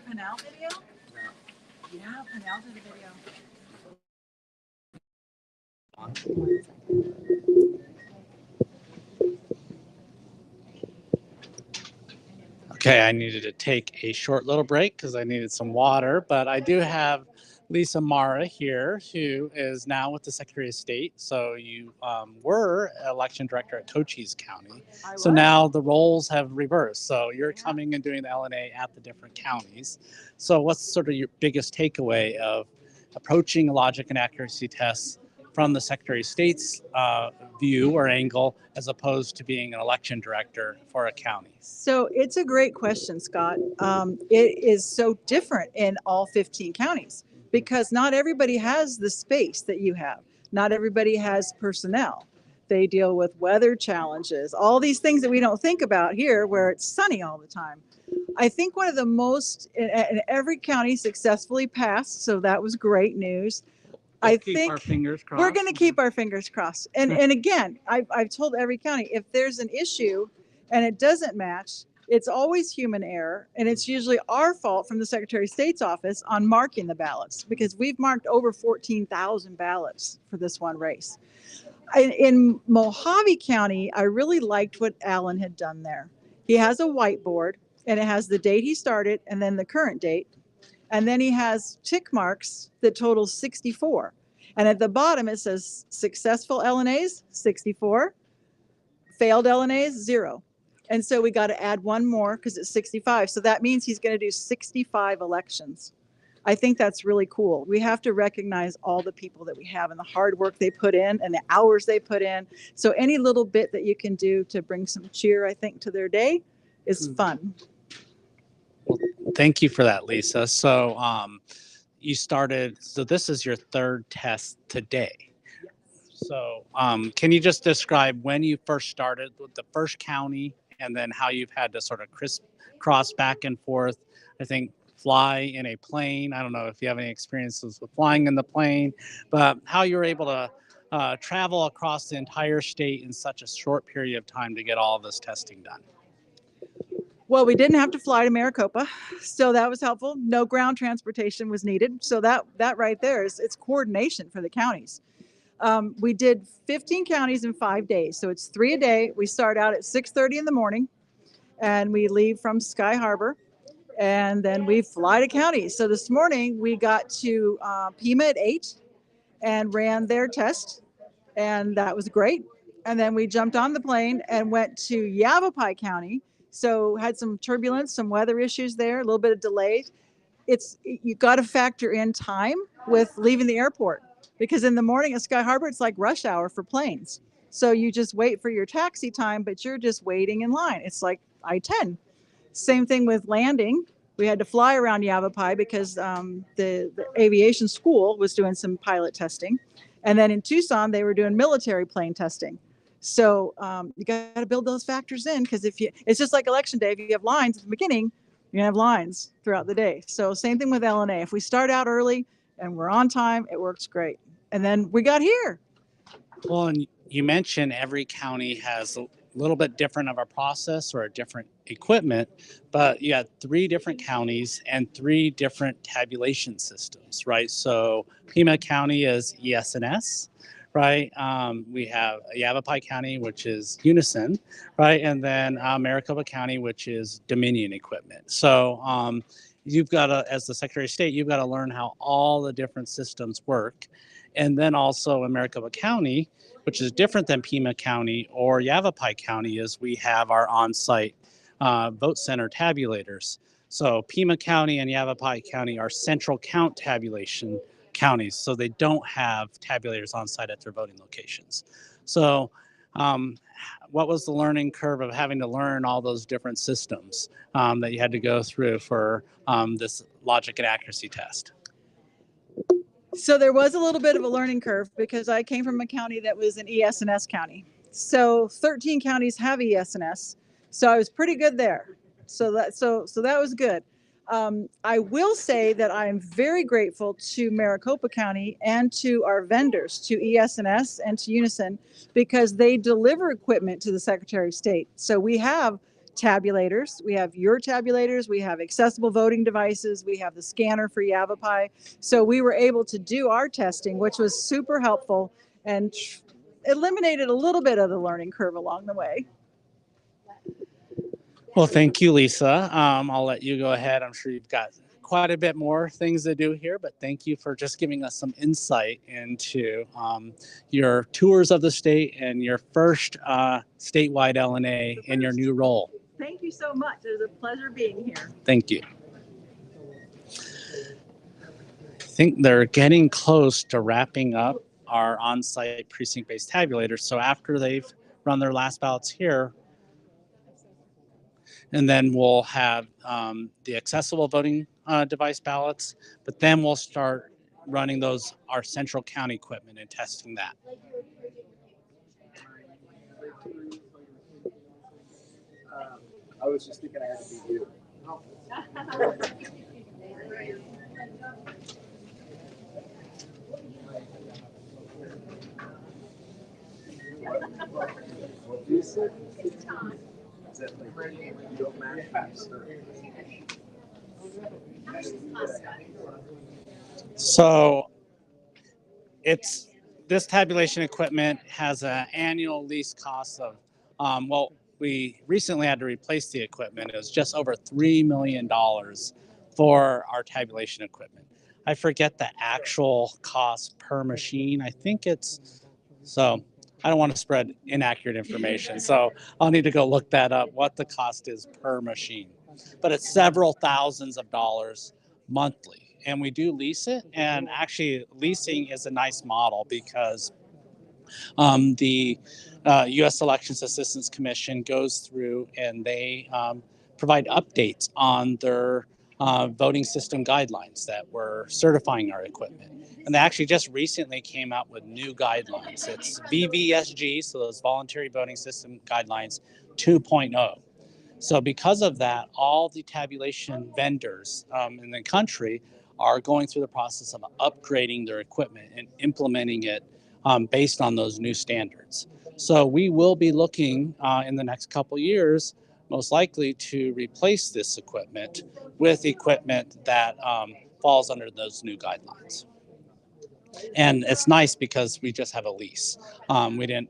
Pinal video? Yeah, Pinal did a video. Okay, I needed to take a short little break because I needed some water, but I do have Lisa Mara here, who is now with the Secretary of State. So you were election director at Cochise County. So now the roles have reversed. So you're coming and doing the LNA at the different counties. So what's sort of your biggest takeaway of approaching logic and accuracy tests from the Secretary of State's view or angle, as opposed to being an election director for a county? So it's a great question, Scott. It is so different in all 15 counties because not everybody has the space that you have. Not everybody has personnel. They deal with weather challenges, all these things that we don't think about here where it's sunny all the time. I think one of the most, and every county successfully passed, so that was great news. I think our fingers crossed. we're going to keep our fingers crossed. And again, I've told every county, if there's an issue and it doesn't match, it's always human error. And it's usually our fault from the Secretary of State's office on marking the ballots, because we've marked over 14,000 ballots for this one race. In Mojave County, I really liked what Alan had done there. He has a whiteboard and it has the date he started and then the current date. And then he has tick marks that total 64. And at the bottom, it says successful LNAs, 64, failed LNAs, 0. And so we got to add one more because it's 65. So that means he's going to do 65 elections. I think that's really cool. We have to recognize all the people that we have and the hard work they put in and the hours they put in. So any little bit that you can do to bring some cheer, I think, to their day is fun. Thank you for that, Lisa. So you started, so this is your third test today. So can you just describe when you first started with the first county and then how you've had to sort of crisscross back and forth? I think fly in a plane. I don't know if you have any experiences with flying in the plane, but how you were able to travel across the entire state in such a short period of time to get all of this testing done. Well, we didn't have to fly to Maricopa, so that was helpful. No ground transportation was needed. So that right there it's coordination for the counties. We did 15 counties in 5 days. So it's 3 a day. We start out at 6:30 in the morning and we leave from Sky Harbor and then we fly to counties. So this morning we got to Pima at 8 and ran their test, and that was great. And then we jumped on the plane and went to Yavapai County. So had some turbulence, some weather issues there, a little bit of delays. You got to factor in time with leaving the airport, because in the morning at Sky Harbor, it's like rush hour for planes. So you just wait for your taxi time, but you're just waiting in line. It's like I-10. Same thing with landing. We had to fly around Yavapai because the aviation school was doing some pilot testing. And then in Tucson, they were doing military plane testing. So you got to build those factors in, because it's just like election day. If you have lines at the beginning, you're gonna have lines throughout the day. So same thing with LNA. If we start out early and we're on time, it works great. And then we got here. Well, and you mentioned every county has a little bit different of a process or a different equipment, but you had 3 different counties and 3 different tabulation systems, right? So Pima County is ES&S. Right. We have Yavapai County, which is Unison, right? And then Maricopa County, which is Dominion equipment. So you've got to, as the Secretary of State, you've got to learn how all the different systems work. And then also in Maricopa County, which is different than Pima County or Yavapai County, is we have our on-site vote center tabulators. So Pima County and Yavapai County are central count tabulation counties, so they don't have tabulators on site at their voting locations. So what was the learning curve of having to learn all those different systems that you had to go through for this logic and accuracy test? So there was a little bit of a learning curve because I came from a county that was an ES&S county. So 13 counties have ES&S, so I was pretty good there. So that was good. I will say that I am very grateful to Maricopa County and to our vendors, to ES&S and to Unison, because they deliver equipment to the Secretary of State. So we have tabulators. We have your tabulators. We have accessible voting devices. We have the scanner for Yavapai. So we were able to do our testing, which was super helpful and eliminated a little bit of the learning curve along the way. Well, thank you, Lisa. I'll let you go ahead. I'm sure you've got quite a bit more things to do here, but thank you for just giving us some insight into your tours of the state and your first statewide LNA in your new role. Thank you so much. It was a pleasure being here. Thank you. I think they're getting close to wrapping up our on-site precinct-based tabulators. So after they've run their last ballots here, and then we'll have the accessible voting device ballots, but then we'll start running our central county equipment and testing that. I was just thinking I had to be you. What you said? Is that like you don't manufacture? So this tabulation equipment has an annual lease cost of, we recently had to replace the equipment. It was just over $3 million for our tabulation equipment. I forget the actual cost per machine. I think so I don't want to spread inaccurate information. So I'll need to go look that up, what the cost is per machine. But it's several thousands of dollars monthly. And we do lease it. And actually, leasing is a nice model because the U.S. Elections Assistance Commission goes through and they provide updates on their voting system guidelines that we're certifying our equipment. And they actually just recently came out with new guidelines. It's VVSG, so those voluntary voting system guidelines 2.0. So because of that, all the tabulation vendors in the country are going through the process of upgrading their equipment and implementing it based on those new standards. So we will be looking in the next couple years, most likely to replace this equipment with equipment that falls under those new guidelines. And it's nice because we just have a lease. We didn't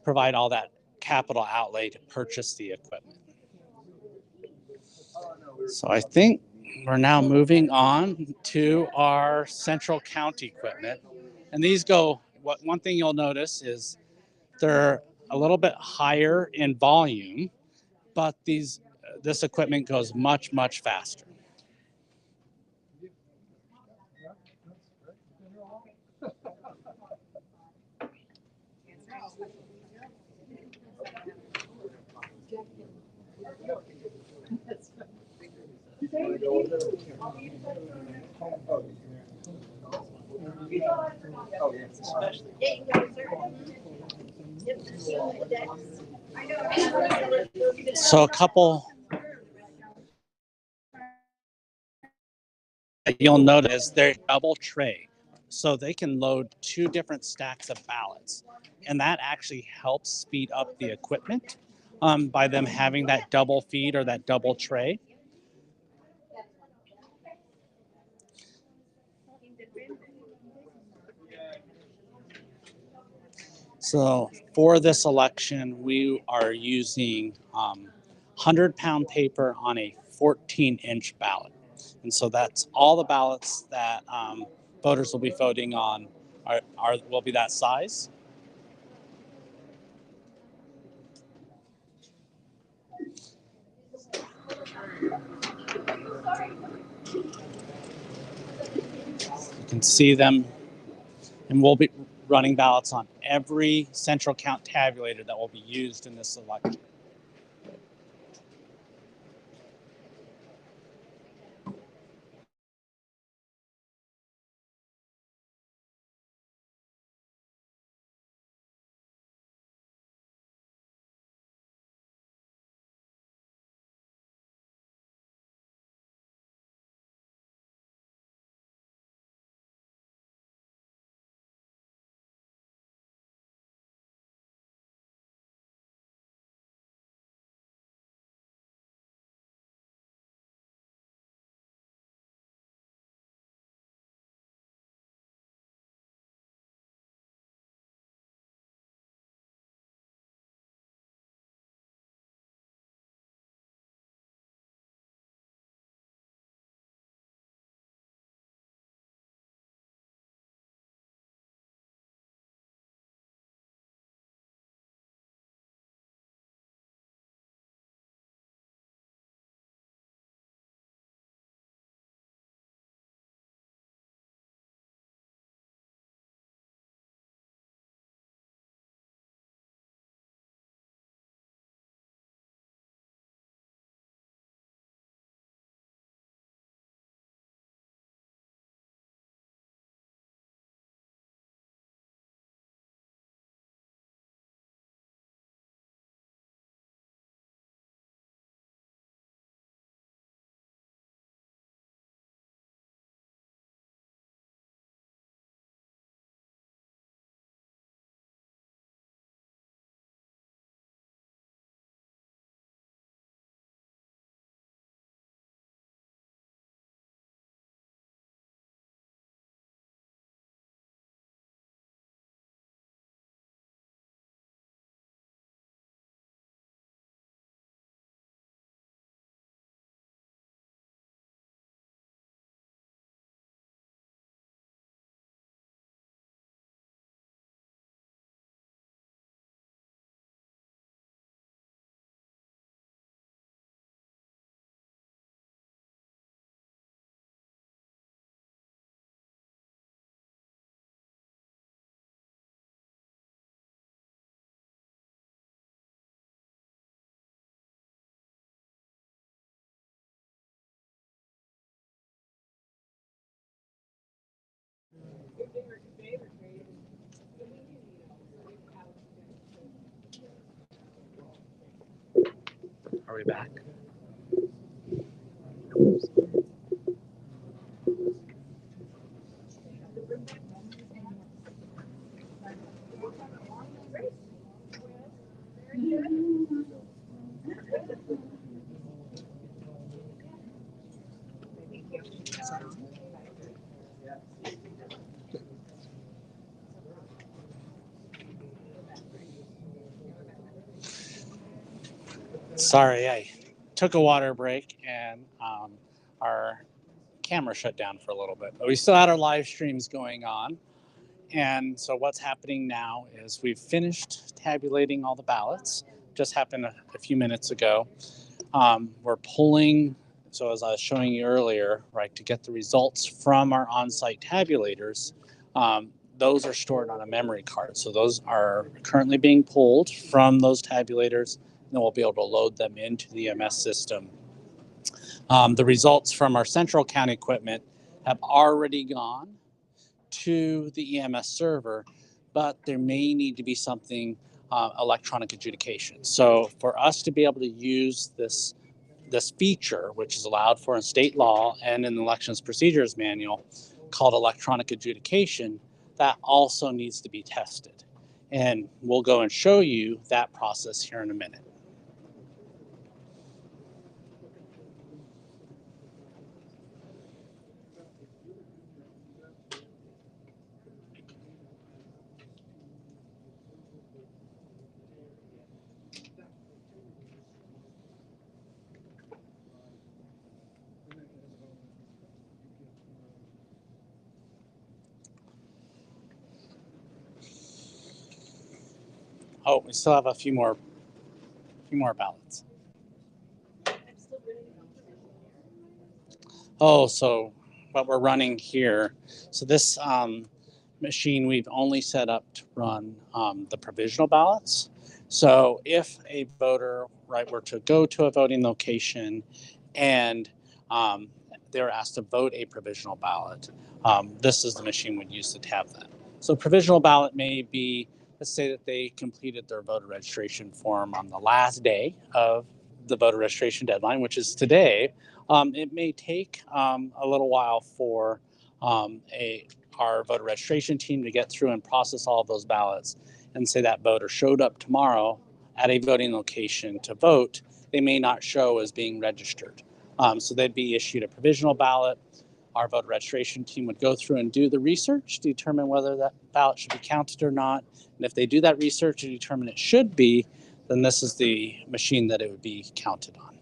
provide all that capital outlay to purchase the equipment. So I think we're now moving on to our central county equipment. And these one thing you'll notice is they're a little bit higher in volume, but this equipment goes much, much faster. So a couple you'll notice they're double tray, so they can load 2 different stacks of ballots, and that actually helps speed up the equipment by them having that double feed or that double tray. So for this election, we are using 100-pound paper on a 14-inch ballot. And so that's all the ballots that voters will be voting on will be that size. You can see them, and we'll be running ballots on every central count tabulator that will be used in this election. Are we back? Sorry, I took a water break and our camera shut down for a little bit, but we still had our live streams going on. And so what's happening now is we've finished tabulating all the ballots. Just happened a few minutes ago. We're pulling, so as I was showing you earlier, right, to get the results from our on-site tabulators, those are stored on a memory card. So those are currently being pulled from those tabulators, and then we'll be able to load them into the EMS system. The results from our central county equipment have already gone to the EMS server, but there may need to be something electronic adjudication. So for us to be able to use this feature, which is allowed for in state law and in the elections procedures manual, called electronic adjudication, that also needs to be tested. And we'll go and show you that process here in a minute. Oh, we still have a few more ballots. Oh, so what we're running here, so this machine we've only set up to run the provisional ballots. So if a voter, right, were to go to a voting location and they're asked to vote a provisional ballot, this is the machine we'd use to have that. So provisional ballot may be, let's say that they completed their voter registration form on the last day of the voter registration deadline, which is today. It may take a little while for our voter registration team to get through and process all of those ballots. And say that voter showed up tomorrow at a voting location to vote, they may not show as being registered. So they'd be issued a provisional ballot. Our voter registration team would go through and do the research, determine whether that ballot should be counted or not. And if they do that research and determine it should be, then this is the machine that it would be counted on.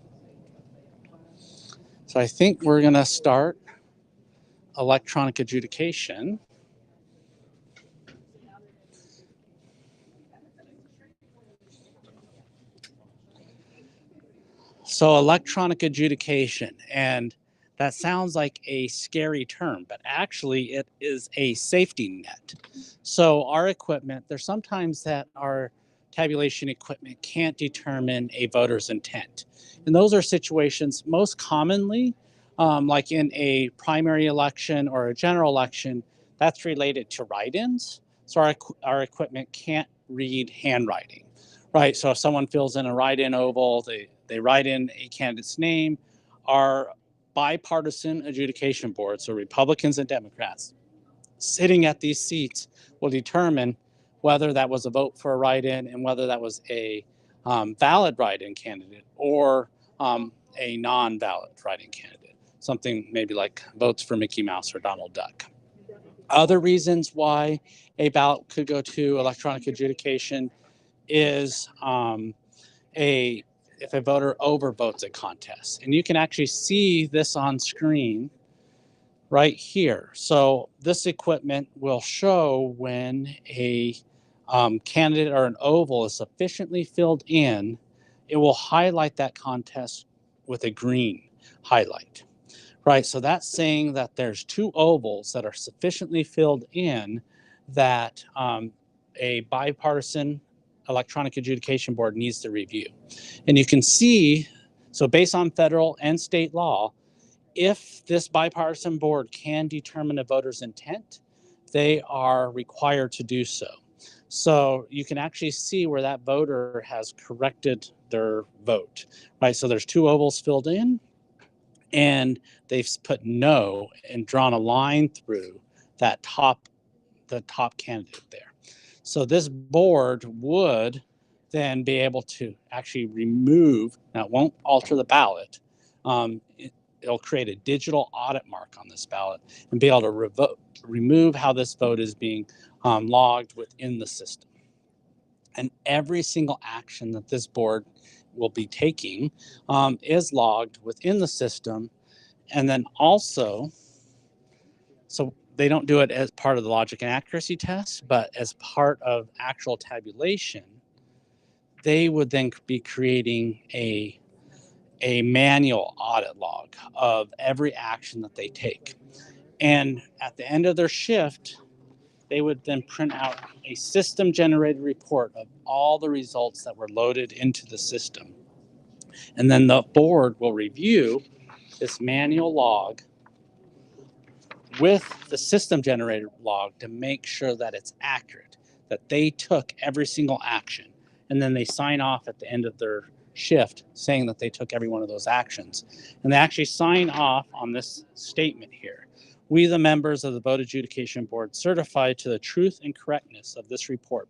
So I think we're going to start electronic adjudication. So electronic adjudication, and that sounds like a scary term, but actually it is a safety net. So our equipment, there's sometimes that our tabulation equipment can't determine a voter's intent. And those are situations most commonly, like in a primary election or a general election, that's related to write-ins. So our equipment can't read handwriting, right? So if someone fills in a write-in oval, they write in a candidate's name. Our bipartisan adjudication board, so Republicans and Democrats, sitting at these seats will determine whether that was a vote for a write-in and whether that was a valid write-in candidate or a non-valid write-in candidate. Something maybe like votes for Mickey Mouse or Donald Duck. Other reasons why a ballot could go to electronic adjudication is if a voter overvotes a contest. And you can actually see this on screen right here. So this equipment will show when a candidate or an oval is sufficiently filled in, it will highlight that contest with a green highlight, right? So that's saying that there's two ovals that are sufficiently filled in that a bipartisan electronic adjudication board needs to review. And you can see, so based on federal and state law, if this bipartisan board can determine a voter's intent, they are required to do so. So you can actually see where that voter has corrected their vote, right? So there's 2 ovals filled in, and they've put no and drawn a line through the top candidate there. So this board would then be able to actually remove, now it won't alter the ballot, it'll create a digital audit mark on this ballot and be able to remove how this vote is being logged within the system. And every single action that this board will be taking is logged within the system. And then also, so they don't do it as part of the logic and accuracy test, but as part of actual tabulation, they would then be creating a manual audit log of every action that they take. And at the end of their shift, they would then print out a system-generated report of all the results that were loaded into the system. And then the board will review this manual log with the system-generated log to make sure that it's accurate, that they took every single action. And then they sign off at the end of their shift saying that they took every one of those actions. And they actually sign off on this statement here. We, the members of the Vote Adjudication Board, certify to the truth and correctness of this report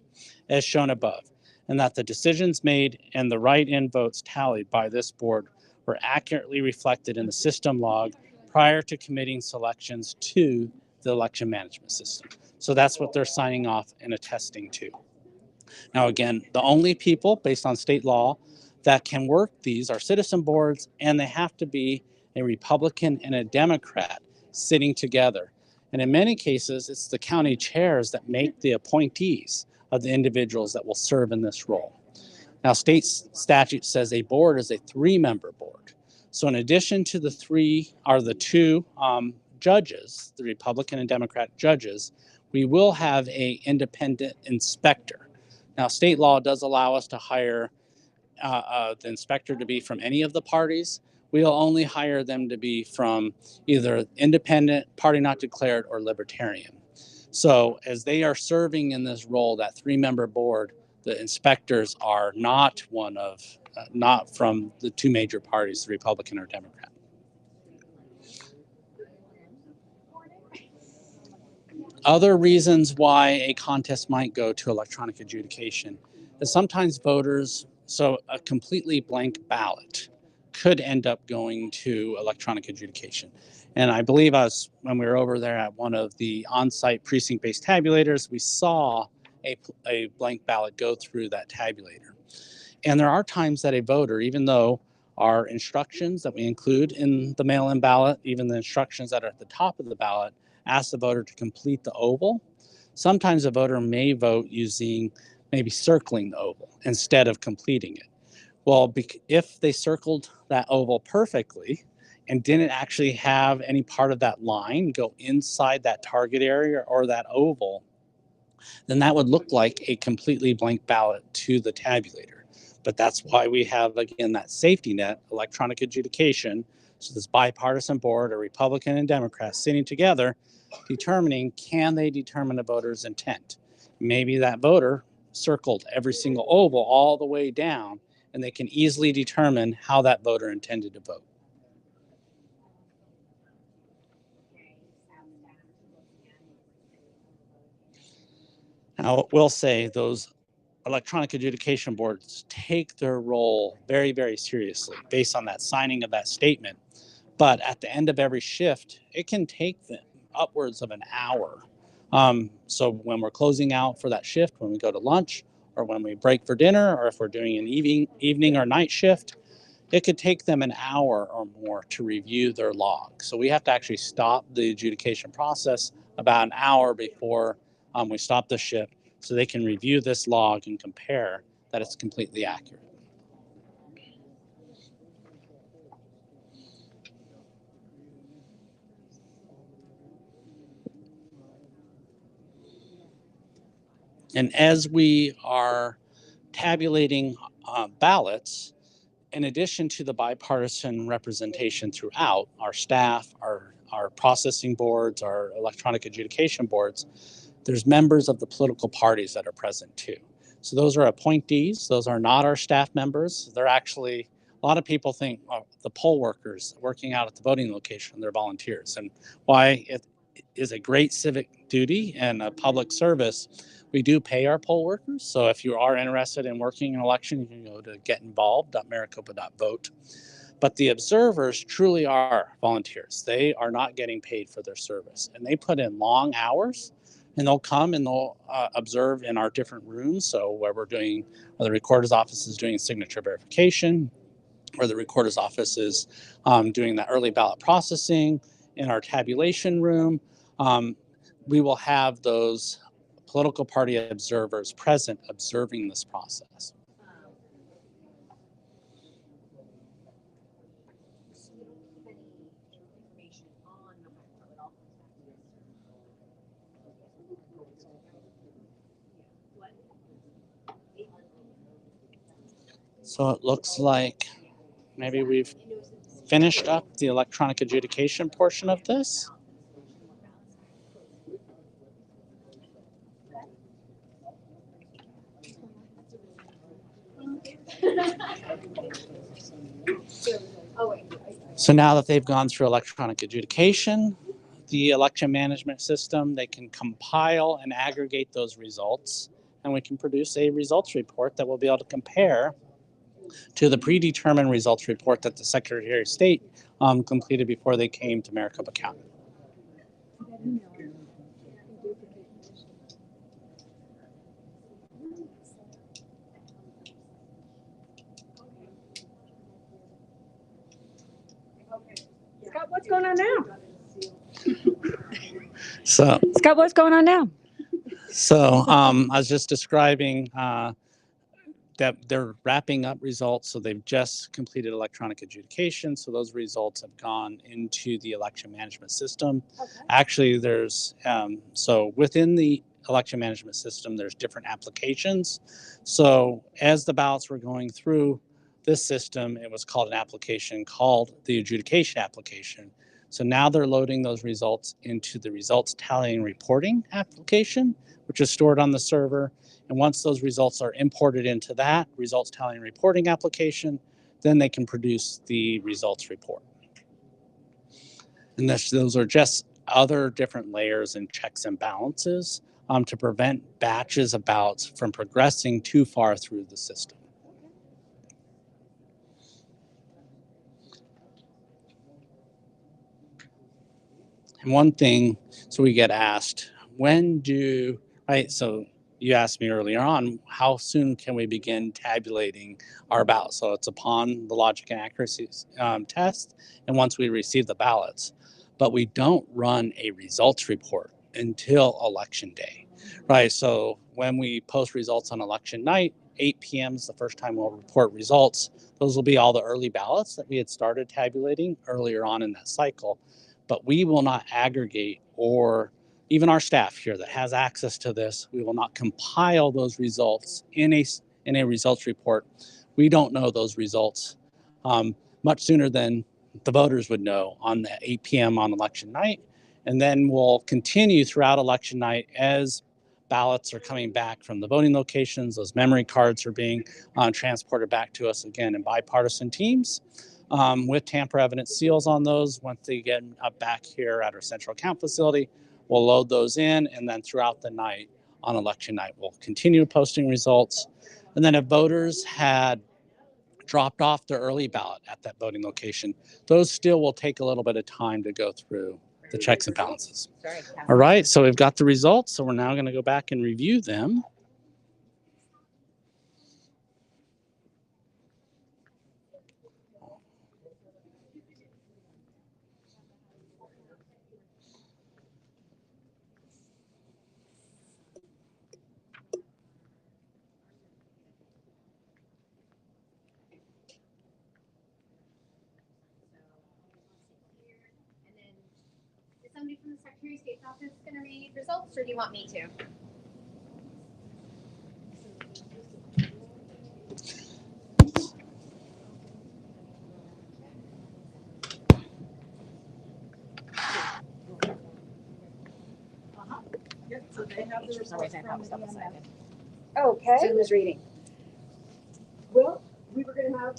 as shown above, and that the decisions made and the write-in votes tallied by this board were accurately reflected in the system log prior to committing selections to the election management system. So that's what they're signing off and attesting to. Now, again, the only people based on state law that can work these are citizen boards, and they have to be a Republican and a Democrat sitting together. And in many cases, it's the county chairs that make the appointees of the individuals that will serve in this role. Now, state statute says a board is a 3-member board. So in addition to the 2 judges, the Republican and Democrat judges, we will have an independent inspector. Now, state law does allow us to hire the inspector to be from any of the parties. We'll only hire them to be from either independent, party not declared, or libertarian. So as they are serving in this role, that 3-member board, the inspectors are not not from the 2 major parties, the Republican or Democrat. Other reasons why a contest might go to electronic adjudication is sometimes voters, so a completely blank ballot could end up going to electronic adjudication. And I believe when we were over there at one of the on-site precinct-based tabulators, we saw a blank ballot go through that tabulator. And there are times that a voter, even though our instructions that we include in the mail-in ballot, even the instructions that are at the top of the ballot, ask the voter to complete the oval, sometimes a voter may vote using maybe circling the oval instead of completing it. Well, if they circled that oval perfectly and didn't actually have any part of that line go inside that target area or that oval, then that would look like a completely blank ballot to the tabulator. But that's why we have, again, that safety net, electronic adjudication. So this bipartisan board, a Republican and Democrat sitting together, determining, can they determine a voter's intent? Maybe that voter circled every single oval all the way down, and they can easily determine how that voter intended to vote. Now, we'll say those electronic adjudication boards take their role very, very seriously based on that signing of that statement. But at the end of every shift, it can take them upwards of an hour. So when we're closing out for that shift, when we go to lunch, or when we break for dinner, or if we're doing an evening or night shift, it could take them an hour or more to review their log. So we have to actually stop the adjudication process about an hour before we stop the shift, so they can review this log and compare that it's completely accurate. And as we are tabulating ballots, in addition to the bipartisan representation throughout, our staff, our processing boards, our electronic adjudication boards, there's members of the political parties that are present too. So those are appointees. Those are not our staff members. They're actually, a lot of people think the poll workers working out at the voting location, they're volunteers. And why it is a great civic duty and a public service, we do pay our poll workers. So if you are interested in working an election, you can go to getinvolved.maricopa.vote. But the observers truly are volunteers. They are not getting paid for their service. And they put in long hours, and they'll come and they'll observe in our different rooms. So where we're doing, the recorder's office is doing signature verification, or the recorder's office is doing the early ballot processing. In our tabulation room, we will have those political party observers present observing this process. So it looks like maybe we've finished up the electronic adjudication portion of this. So now that they've gone through electronic adjudication, the election management system, they can compile and aggregate those results, and we can produce a results report that we'll be able to compare to the predetermined results report that the Secretary of State completed before they came to Maricopa County. Scott, what's going on now? So, Scott, what's going on now? I was just describing that they're wrapping up results. So they've just completed electronic adjudication. So those results have gone into the election management system. Okay. Actually, there's, so within the election management system, there's different applications. So as the ballots were going through this system, it was called an application called the adjudication application. So now they're loading those results into the results tallying reporting application, which is stored on the server. And once those results are imported into that results tallying reporting application, then they can produce the results report. And those are just other different layers and checks and balances to prevent batches of ballots from progressing too far through the system. And one thing, so we get asked, so you asked me earlier on, how soon can we begin tabulating our ballots? So it's upon the logic and accuracy test, and once we receive the ballots. But we don't run a results report until election day, right? So when we post results on election night, 8 p.m. is the first time we'll report results. Those will be all the early ballots that we had started tabulating earlier on in that cycle. But we will not aggregate, or even our staff here that has access to this, we will not compile those results in a results report. We don't know those results much sooner than the voters would know on the 8 p.m. on election night. And then we'll continue throughout election night as ballots are coming back from the voting locations. Those memory cards are being transported back to us again in bipartisan teams. With tamper evidence seals on those. Once they get back here at our central account facility, we'll load those in, and then throughout the night on election night, we'll continue posting results. And then if voters had dropped off their early ballot at that voting location, those still will take a little bit of time to go through the checks and balances. All right, so we've got the results, so we're now going to go back and review them. Somebody from the Secretary of State's office going to read results, or do you want me to? Yep, so they have the results from the Okay. So who's reading? Well, we were gonna have,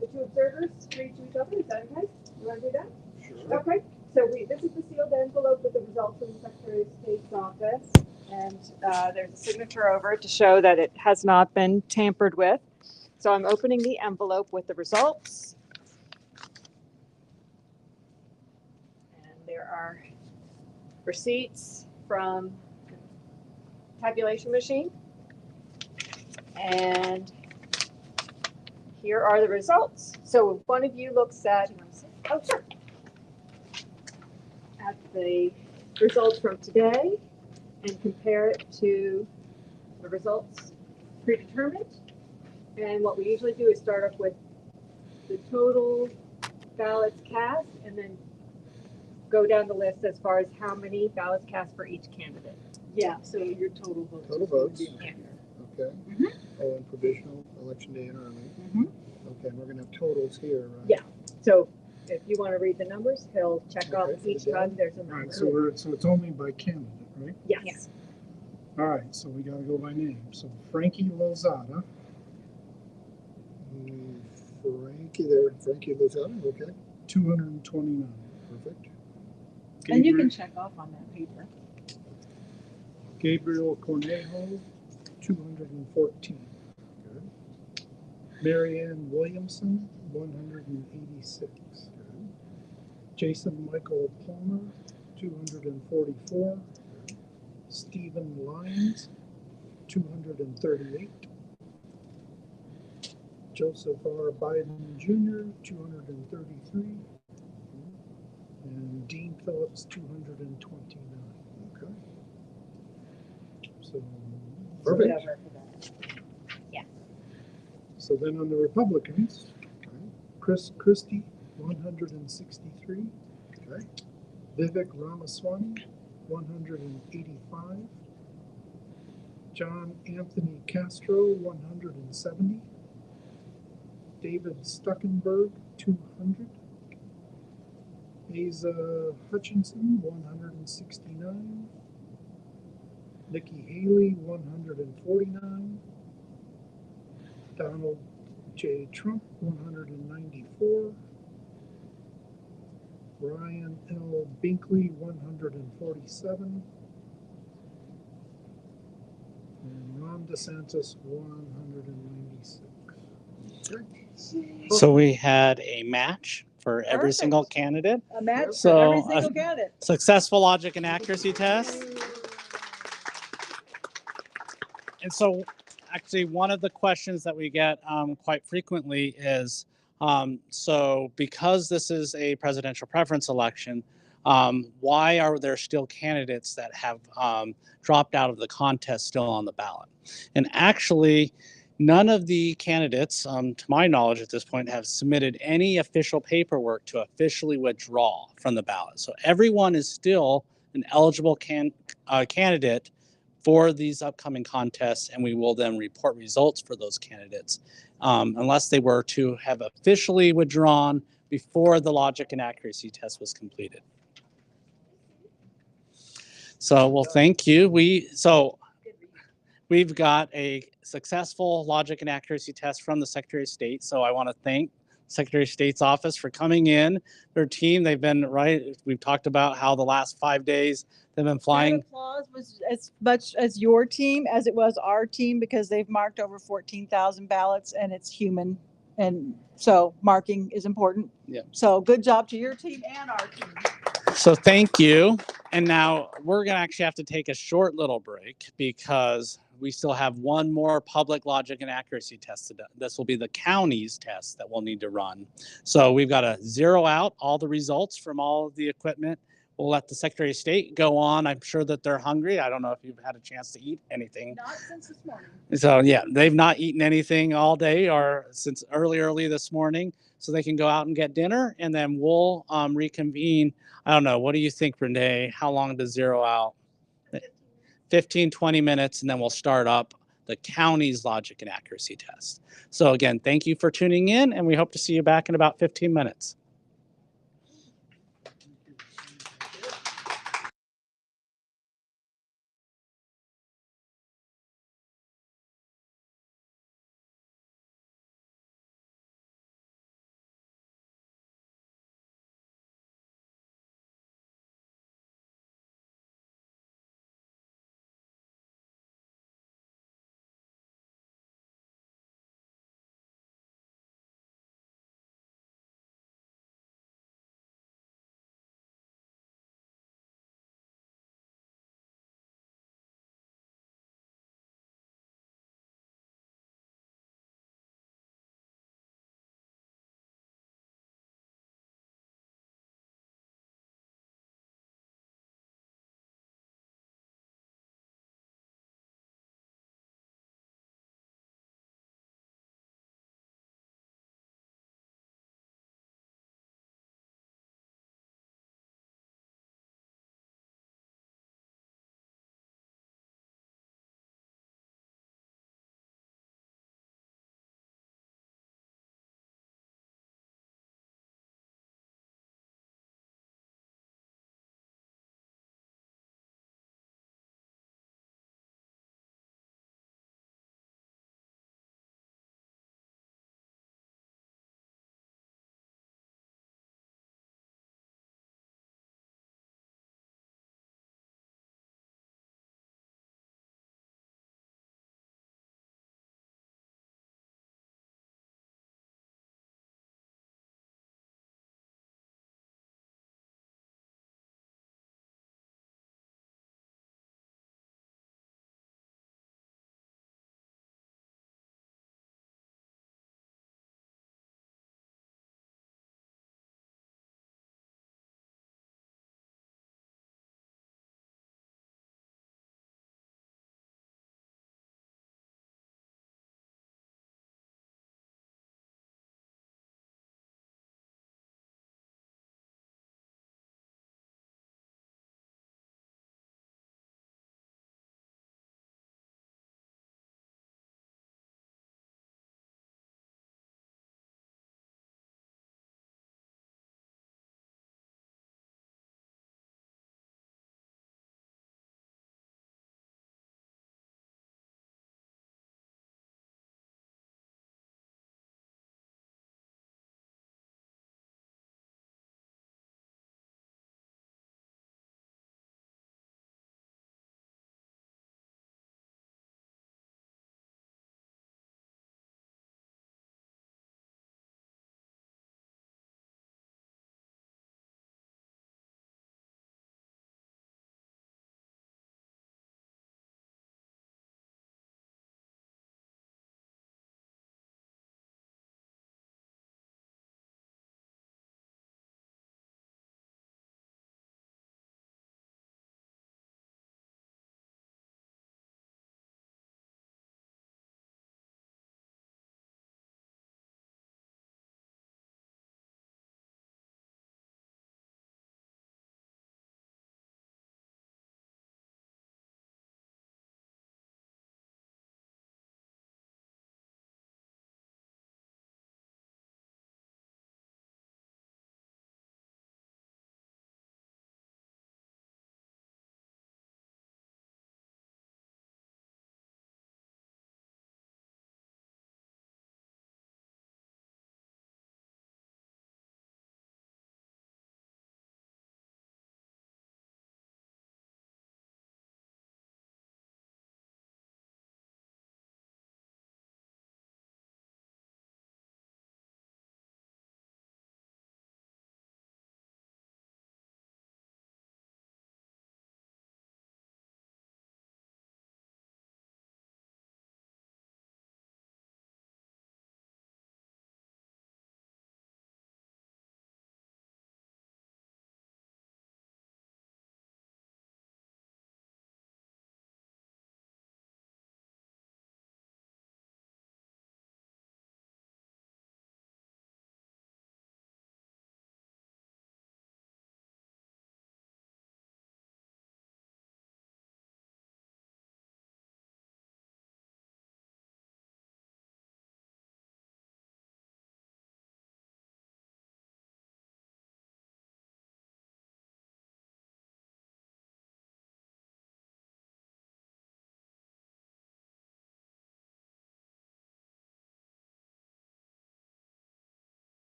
the two observers read to each other. Is that okay? You wanna do that? Sure. Okay, so this is the sealed envelope with the results from the Secretary of State's office. And there's a signature over it to show that it has not been tampered with. So I'm opening the envelope with the results. And there are receipts from the tabulation machine. And here are the results. So if one of you looks at, oh, sure, at the results from today and compare it to the results predetermined. And what we usually do is start off with the total ballots cast and then go down the list as far as how many ballots cast for each candidate. Yeah, so your total votes. Total votes. Yeah. Okay. Mhm. Oh, and provisional, election day and early. Mhm. Okay, and we're gonna have totals here, right? Yeah. So if you want to read the numbers, he'll check off Okay, for each the day. time there's a All number. right, so it's only by candidate, right? Yes. All right, so we gotta go by name. So Frankie Lozada, Frankie Lozada, okay, 229. perfect. And you can Gabriel- check off on that paper. Gabriel Cornejo, 214. Good. Marianne Williamson, 186. Good. Jason Michael Palmer, 244. Stephen Lyons, 238. Joseph R. Biden Jr., 233. And Dean Phillips, 229. Okay. So, Perfect. Whatever for that. so then on the Republicans, Chris Christie, 163. Okay. Vivek Ramaswamy, 185. John Anthony Castro, 170. David Stuckenberg, 200. Asa Hutchinson, 169. Nikki Haley, 149. Donald J. Trump, 194. Ryan L. Binkley, 147. And Ron DeSantis, 196. So we had a match for every Perfect. single candidate. A match So, for every single candidate. Successful logic and accuracy test. And so actually one of the questions that we get quite frequently is, so because this is a presidential preference election, why are there still candidates that have dropped out of the contest still on the ballot? And actually, none of the candidates, to my knowledge at this point, have submitted any official paperwork to officially withdraw from the ballot. So everyone is still an eligible candidate for these upcoming contests, and we will then report results for those candidates unless they were to have officially withdrawn before the logic and accuracy test was completed. So, well, thank you. We've got a successful logic and accuracy test from the Secretary of State. So I want to thank Secretary of State's office for coming in. Their team, they've been we've talked about how the last 5 days they've been That flying. applause was as much as your team as it was our team because they've marked over 14,000 ballots and it's human. And so marking is important. Yeah. So good job to your team and our team. So thank you. And now we're going to actually have to take a short little break because we still have one more public logic and accuracy test to do. This will be the county's test that we'll need to run. So we've got to zero out all the results from all of the equipment. We'll let the Secretary of State go on. I'm sure that they're hungry. I don't know if you've had a chance to eat anything. Not since this morning. So yeah, they've not eaten anything all day or since early this morning. So they can go out and get dinner and then we'll reconvene. I don't know. What do you think, Renee? How long to zero out? 15, 20 minutes, and then we'll start up the county's logic and accuracy test. So again, thank you for tuning in, and we hope to see you back in about 15 minutes.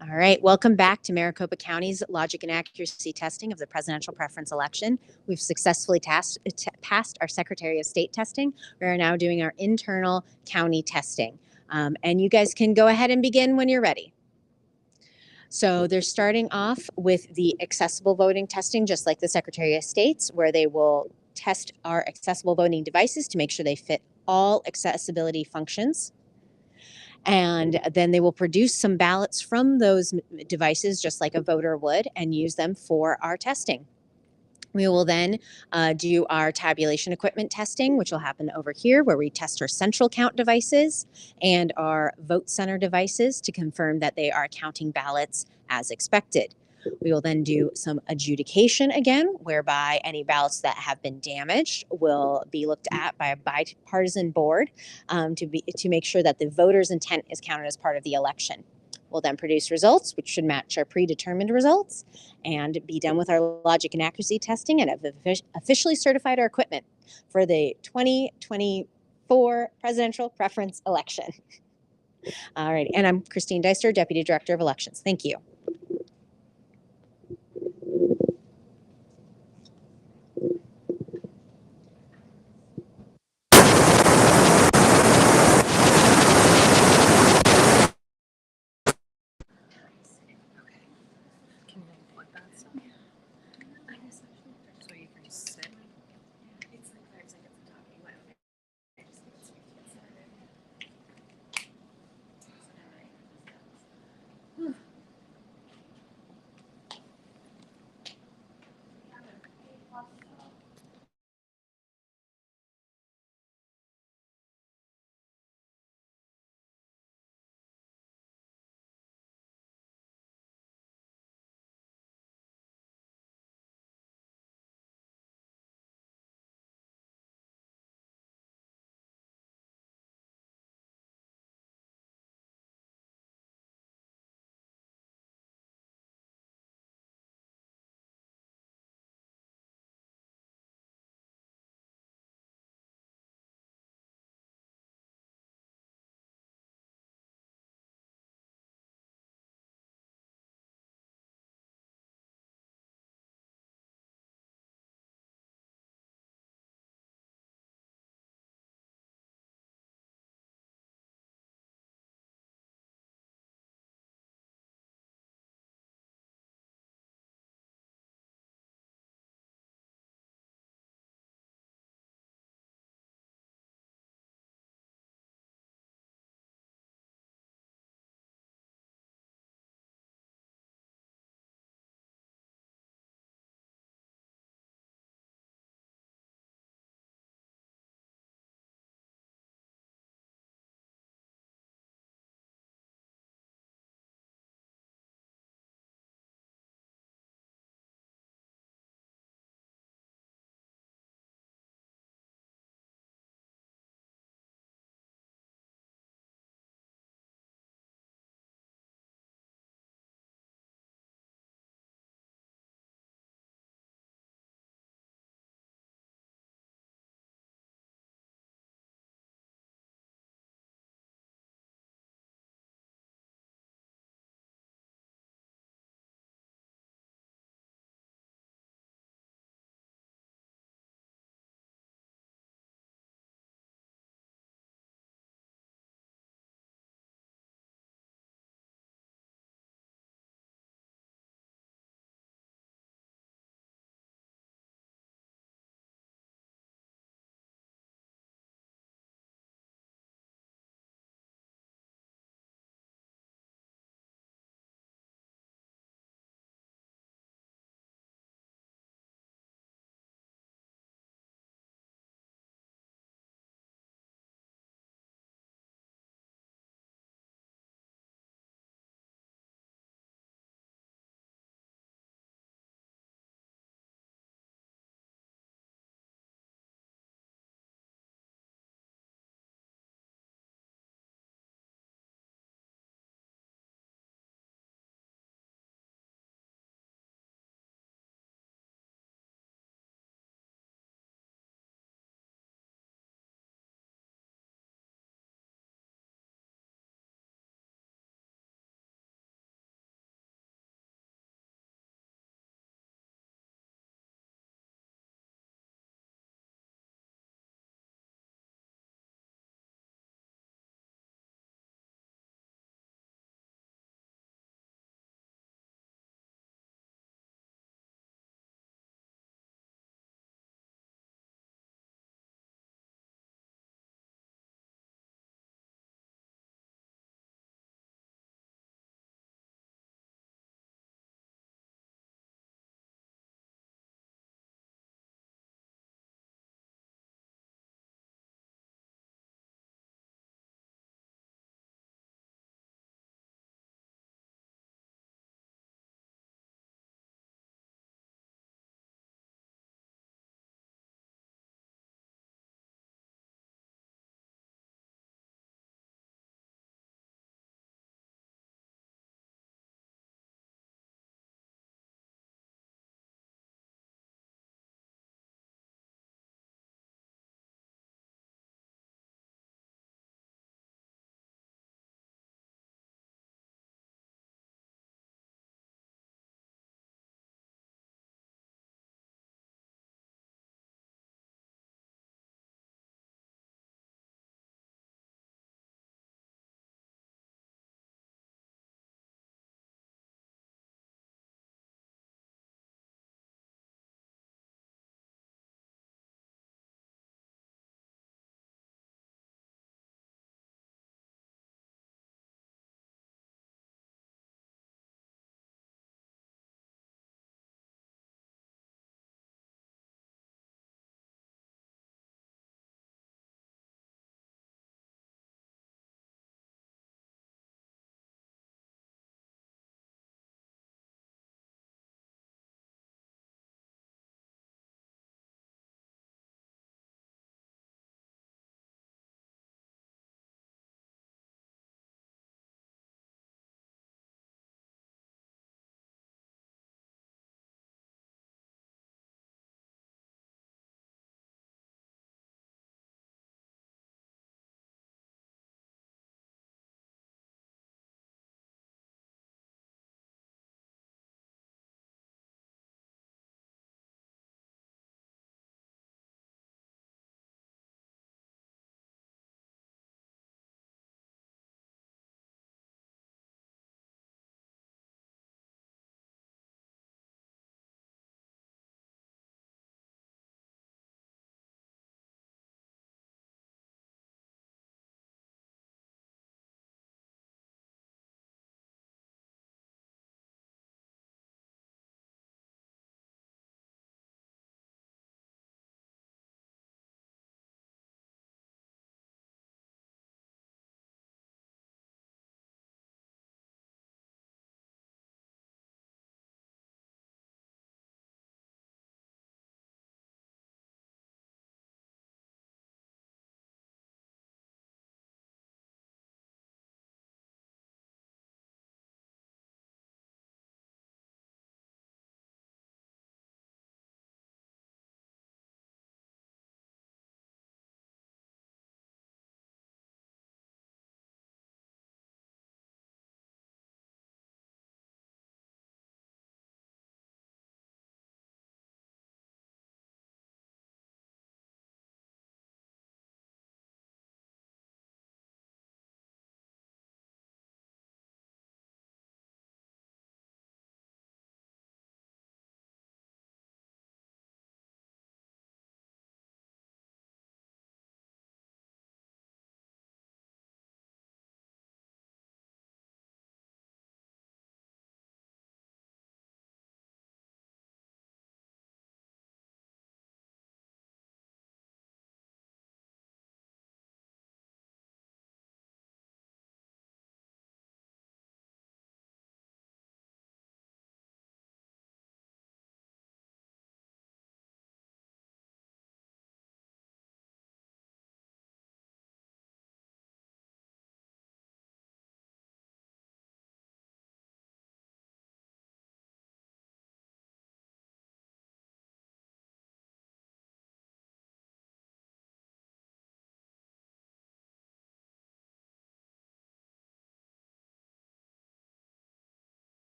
All right, welcome back to Maricopa County's logic and accuracy testing of the presidential preference election. We've successfully passed our Secretary of State testing. We are now doing our internal county testing. And you guys can go ahead and begin when you're ready. So they're starting off with the accessible voting testing, just like the Secretary of State's, where they will test our accessible voting devices to make sure they fit all accessibility functions. And then they will produce some ballots from those devices, just like a voter would, and use them for our testing. We will then do our tabulation equipment testing, which will happen over here, where we test our central count devices and our vote center devices to confirm that they are counting ballots as expected. We will then do some adjudication again, whereby any ballots that have been damaged will be looked at by a bipartisan board to make sure that the voter's intent is counted as part of the election. We'll then produce results, which should match our predetermined results, and be done with our logic and accuracy testing, and have officially certified our equipment for the 2024 presidential preference election. All right, and I'm Christine Deister, Deputy Director of Elections. Thank you.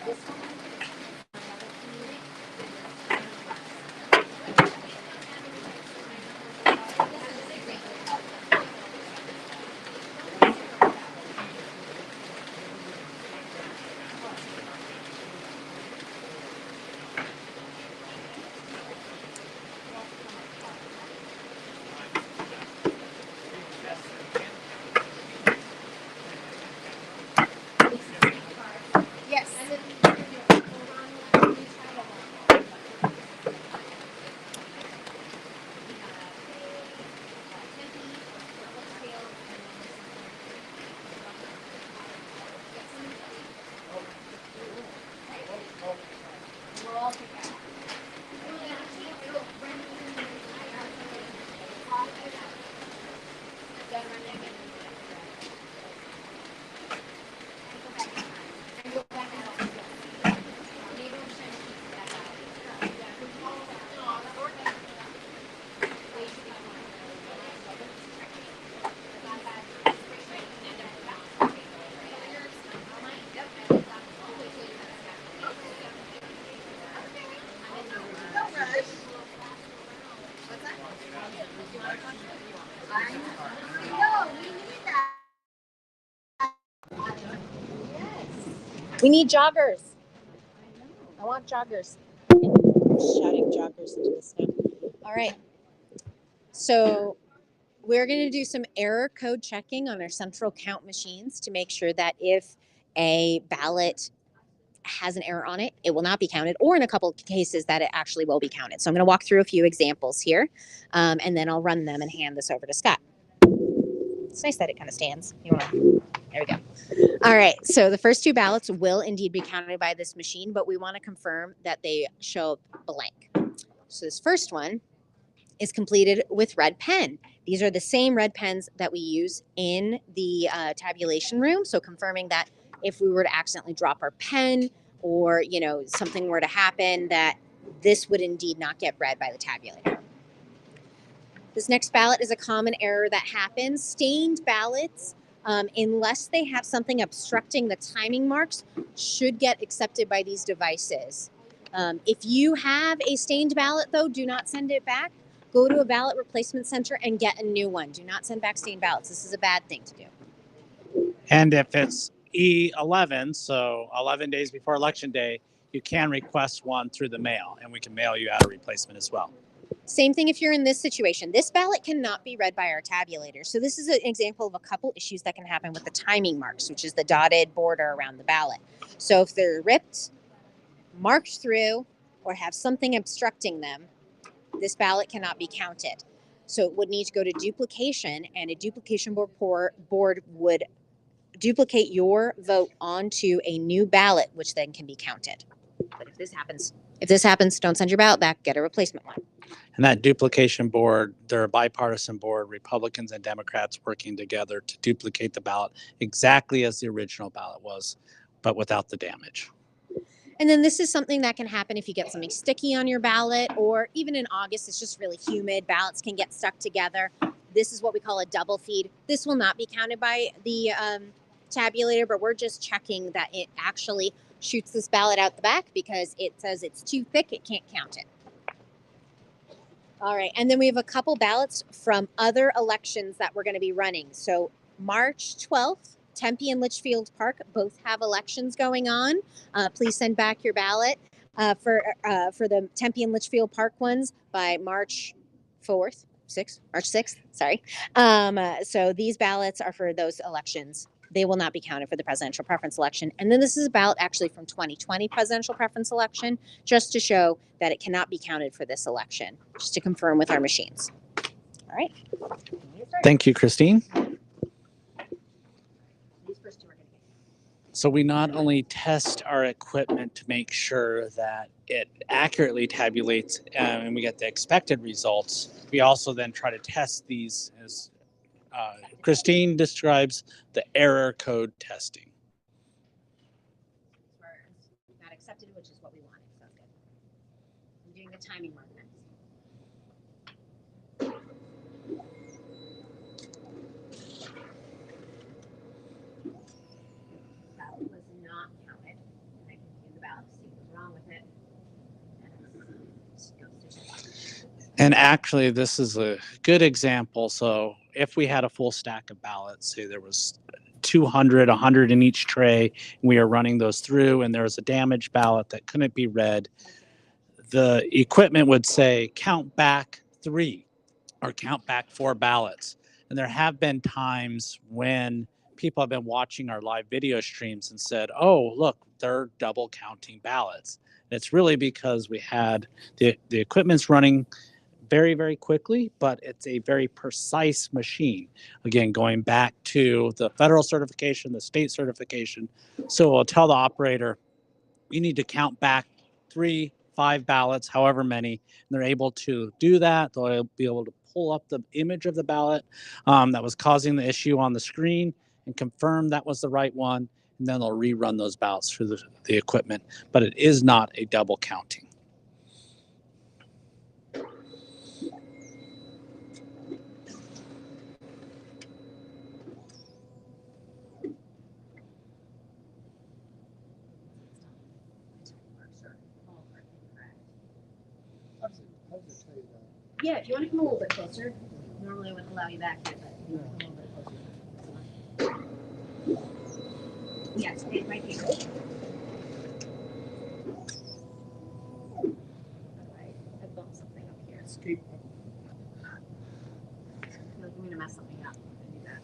Yes. We need joggers. I want joggers. Shouting joggers into the snow. All right. So we're going to do some error code checking on our central count machines to make sure that if a ballot has an error on it, it will not be counted, or in a couple of cases that it actually will be counted. So I'm going to walk through a few examples here, and then I'll run them and hand this over to Scott. It's nice that it kind of stands. There we go. All right, so the first two ballots will indeed be counted by this machine, but we want to confirm that they show up blank. So this first one is completed with red pen. These are the same red pens that we use in the tabulation room. So confirming that if we were to accidentally drop our pen or, something were to happen, that this would indeed not get read by the tabulator. This next ballot is a common error that happens. Stained ballots, unless they have something obstructing the timing marks, should get accepted by these devices. If you have a stained ballot, though, do not send it back. Go to a ballot replacement center and get a new one. Do not send back stained ballots. This is a bad thing to do. And if it's E11, so 11 days before Election Day, you can request one through the mail, and we can mail you out a replacement as well. Same thing if you're in this situation. This ballot cannot be read by our tabulator. So this is an example of a couple issues that can happen with the timing marks, which is the dotted border around the ballot. So if they're ripped, marked through, or have something obstructing them, this ballot cannot be counted. So it would need to go to duplication, and a duplication board would duplicate your vote onto a new ballot, which then can be counted. But if this happens, don't send your ballot back, get a replacement one. And that duplication board, they're a bipartisan board, Republicans and Democrats working together to duplicate the ballot exactly as the original ballot was, but without the damage. And then this is something that can happen if you get something sticky on your ballot, or even in August, it's just really humid. Ballots can get stuck together. This is what we call a double feed. This will not be counted by the tabulator, but we're just checking that it actually shoots this ballot out the back because it says it's too thick, it can't count it. All right, and then we have a couple ballots from other elections that we're going to be running. So March 12th, Tempe and Litchfield Park both have elections going on. Please send back your ballot for the Tempe and Litchfield Park ones by March 6th, sorry. So these ballots are for those elections. They will not be counted for the presidential preference election. And then this is a ballot actually from 2020 presidential preference election, just to show that it cannot be counted for this election, just to confirm with our machines. All right. Thank you, Christine. These first two are going to be. So we not only test our equipment to make sure that it accurately tabulates and we get the expected results, we also then try to test these as Christine describes the error code testing. Not accepted, which is what we wanted. So good. I'm doing the timing mark next. Ballot was not counted. And I can see the And actually, this is a good example. So if we had a full stack of ballots, say there was 200, 100 in each tray, and we are running those through, and there was a damaged ballot that couldn't be read, the equipment would say, count back 3 or count back 4 ballots. And there have been times when people have been watching our live video streams and said, oh, look, they're double counting ballots. And it's really because we had the equipment's running very, very quickly, but it's a very precise machine. Again, going back to the federal certification, the state certification. So we'll tell the operator, you need to count back 3, 5 ballots, however many, and they're able to do that. They'll be able to pull up the image of the ballot that was causing the issue on the screen and confirm that was the right one, and then they'll rerun those ballots through the equipment. But it is not a double counting. Yeah, if you want to come a little bit closer. Normally I wouldn't allow you back here, but you want to come a little bit closer. Yes, it might be good. Alright, I bumped something up here. Escape. I'm going to mess something up. Do that.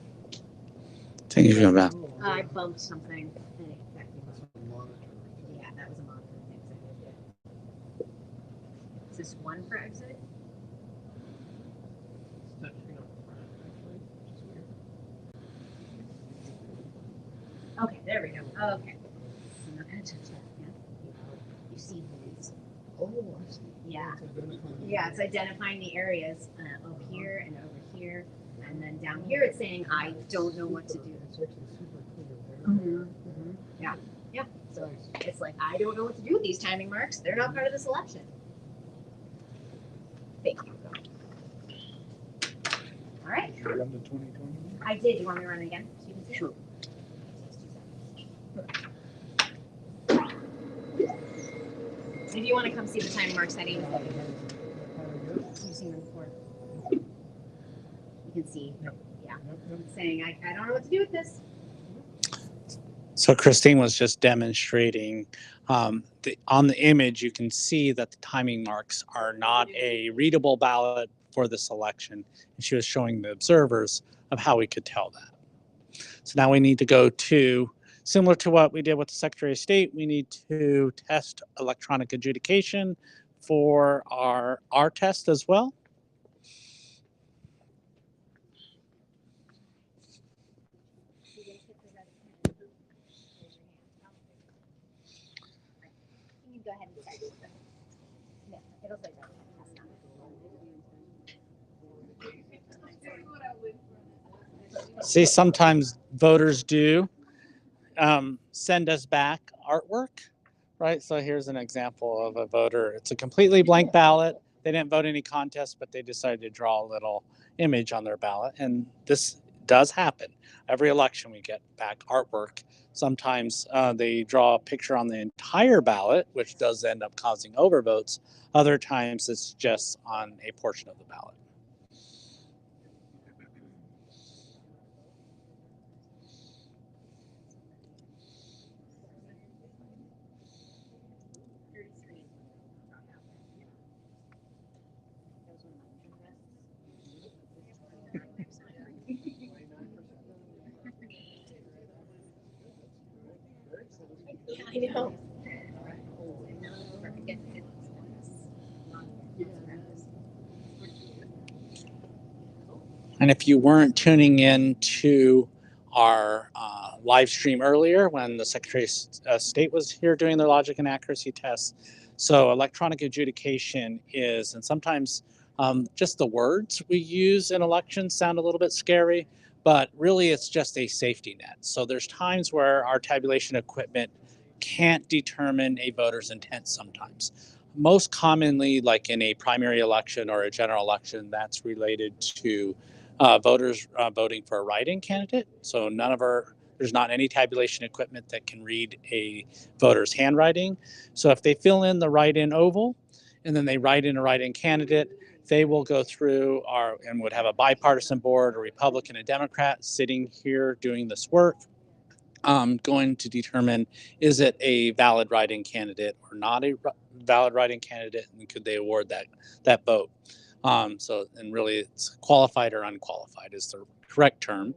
Thank you for that. I bumped something and it affected me. Monitor. Yeah, that was a monitor thing. So I did it. Is this one for exit? Okay, there we go. Okay. I'm not gonna touch that. Yeah. You see these? Oh, I see. Yeah. It's identifying. Yeah, it's identifying the areas up here and over here, and then down here it's saying I don't know what to do. It's actually super clear there. Yeah, yeah. So Nice. it's like I don't know what to do with these timing marks. They're not part of the selection. Thank you. All right. Should I run the 2020? I did. You want me to run it again? So you can see it? Sure. If you want to come see the time mark settings, you've seen them before. You can see, yeah, it's saying I don't know what to do with this. So Christine was just demonstrating on the image, you can see that the timing marks are not a readable ballot for this election. And she was showing the observers of how we could tell that. So now we need to go to, similar to what we did with the Secretary of State, we need to test electronic adjudication for our test as well. You can go ahead and start. Yeah, it'll say that. See, sometimes voters do send us back artwork, right? So here's an example of a voter. It's a completely blank ballot. They didn't vote any contest, but they decided to draw a little image on their ballot. And this does happen. Every election we get back artwork. Sometimes they draw a picture on the entire ballot, which does end up causing overvotes. Other times it's just on a portion of the ballot. I know. And if you weren't tuning in to our live stream earlier when the Secretary of State was here doing their logic and accuracy tests, so electronic adjudication is, and sometimes just the words we use in elections sound a little bit scary, but really it's just a safety net. So there's times where our tabulation equipment can't determine a voter's intent sometimes. Most commonly, like in a primary election or a general election, that's related to voters voting for a write-in candidate. So there's not any tabulation equipment that can read a voter's handwriting. So if they fill in the write-in oval and then they write in a write-in candidate. They will go through and would have a bipartisan board, a Republican, a Democrat sitting here doing this work, going to determine, is it a valid write-in candidate or not a valid write-in candidate, and could they award that vote? And really it's qualified or unqualified is the correct term.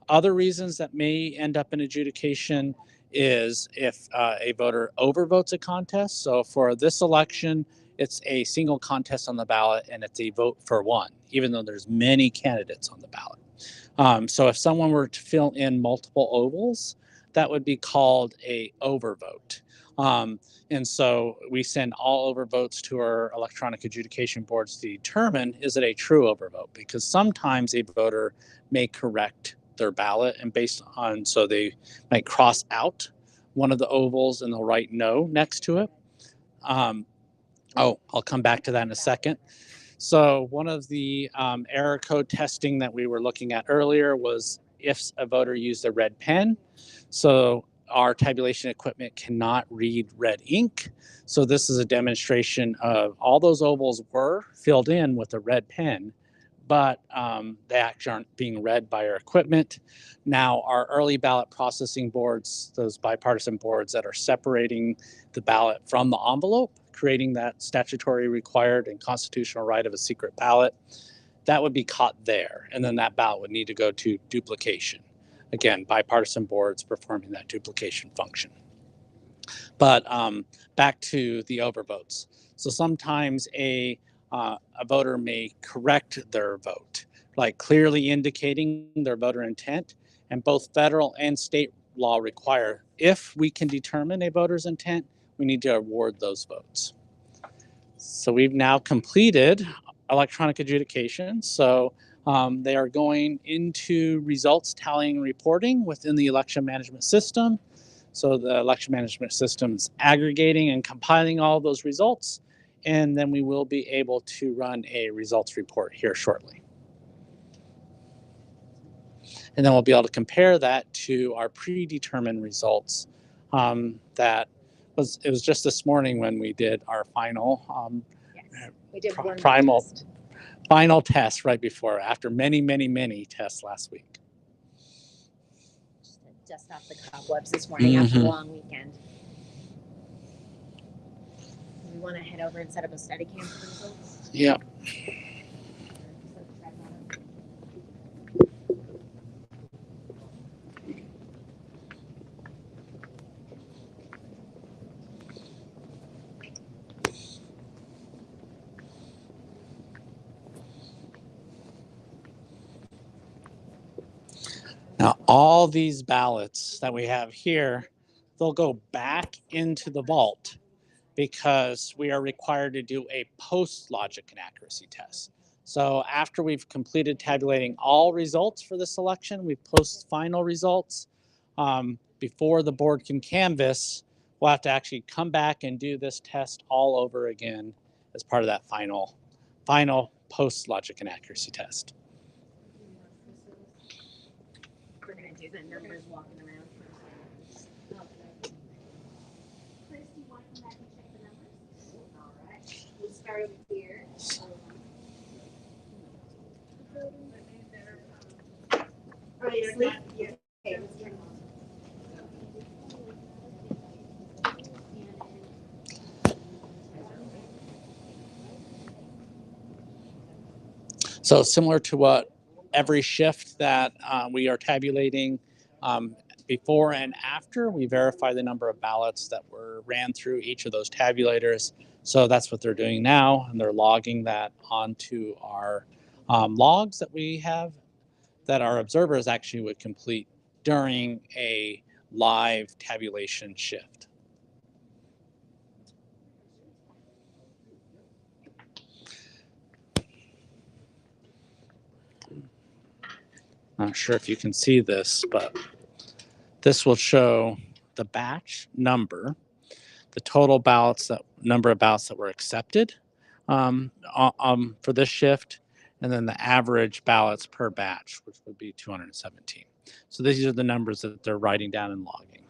Other reasons that may end up in adjudication is if a voter overvotes a contest. So for this election, it's a single contest on the ballot and it's a vote for one, even though there's many candidates on the ballot. So if someone were to fill in multiple ovals, that would be called a overvote. And so we send all overvotes to our electronic adjudication boards to determine, is it a true overvote? Because sometimes a voter may correct their ballot, and so they might cross out one of the ovals and they'll write no next to it. I'll come back to that in a second. So one of the error code testing that we were looking at earlier was if a voter used a red pen. So our tabulation equipment cannot read red ink. So this is a demonstration of all those ovals were filled in with a red pen, but they actually aren't being read by our equipment. Now our early ballot processing boards, those bipartisan boards that are separating the ballot from the envelope, creating that statutory required and constitutional right of a secret ballot, that would be caught there. And then that ballot would need to go to duplication. Again, bipartisan boards performing that duplication function. But back to the overvotes. So sometimes a voter may correct their vote, like clearly indicating their voter intent, and both federal and state law require, if we can determine a voter's intent, we need to award those votes. So we've now completed electronic adjudication. So they are going into results tallying and reporting within the election management system. So the election management system is aggregating and compiling all of those results, and then we will be able to run a results report here shortly. And then we'll be able to compare that to our predetermined results. It was just this morning when we did our final Yes, we did one final test right before, after many tests last week. Just to dust off the cobwebs this morning after a long weekend. We want to head over and set up a study camp for results. Yeah. Now, all these ballots that we have here, they'll go back into the vault because we are required to do a post logic and accuracy test. So after we've completed tabulating all results for this election, we post final results. Before the board can canvass, we'll have to actually come back and do this test all over again as part of that final post logic and accuracy test. We're going to do the numbers walking around. Chris, do you want to come back and check the numbers? All right. We'll start over here. Are you asleep? Yeah. Okay, let's turn them on. So similar to what every shift that we are tabulating before and after, we verify the number of ballots that were ran through each of those tabulators. So that's what they're doing now, and they're logging that onto our logs that we have that our observers actually would complete during a live tabulation shift. Not sure if you can see this, but this will show the batch number, the total number of ballots that were accepted for this shift, and then the average ballots per batch, which would be 217. So these are the numbers that they're writing down and logging.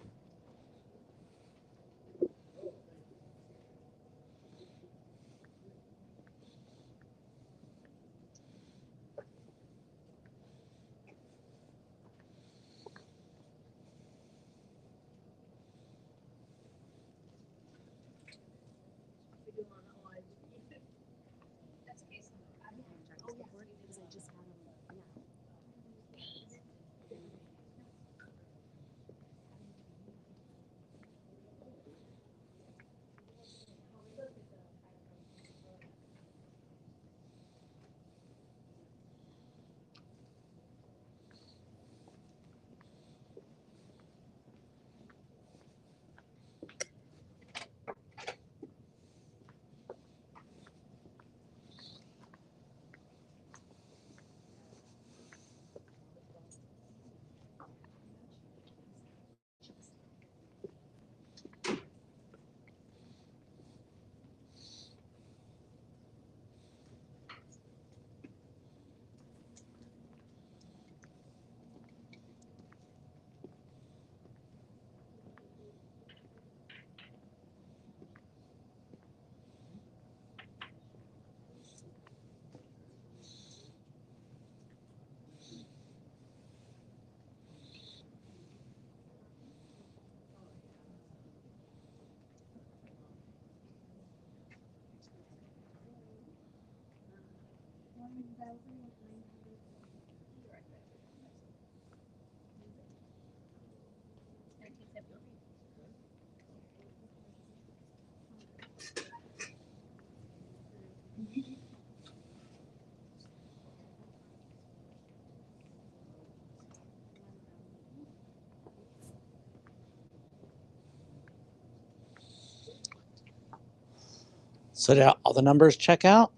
So did all the numbers check out?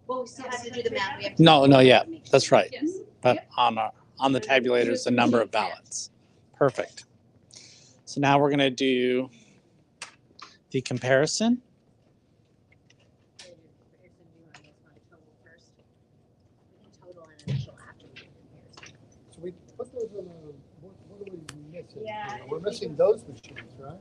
Well, we still have to do the math. We have No, yeah, make sure. that's right. Yes. But on the tabulators, the number of ballots. Perfect. So now we're going to do the comparison. Total and initial after we do comparison. So we put those in what are we missing? Yeah, We're missing those machines, right?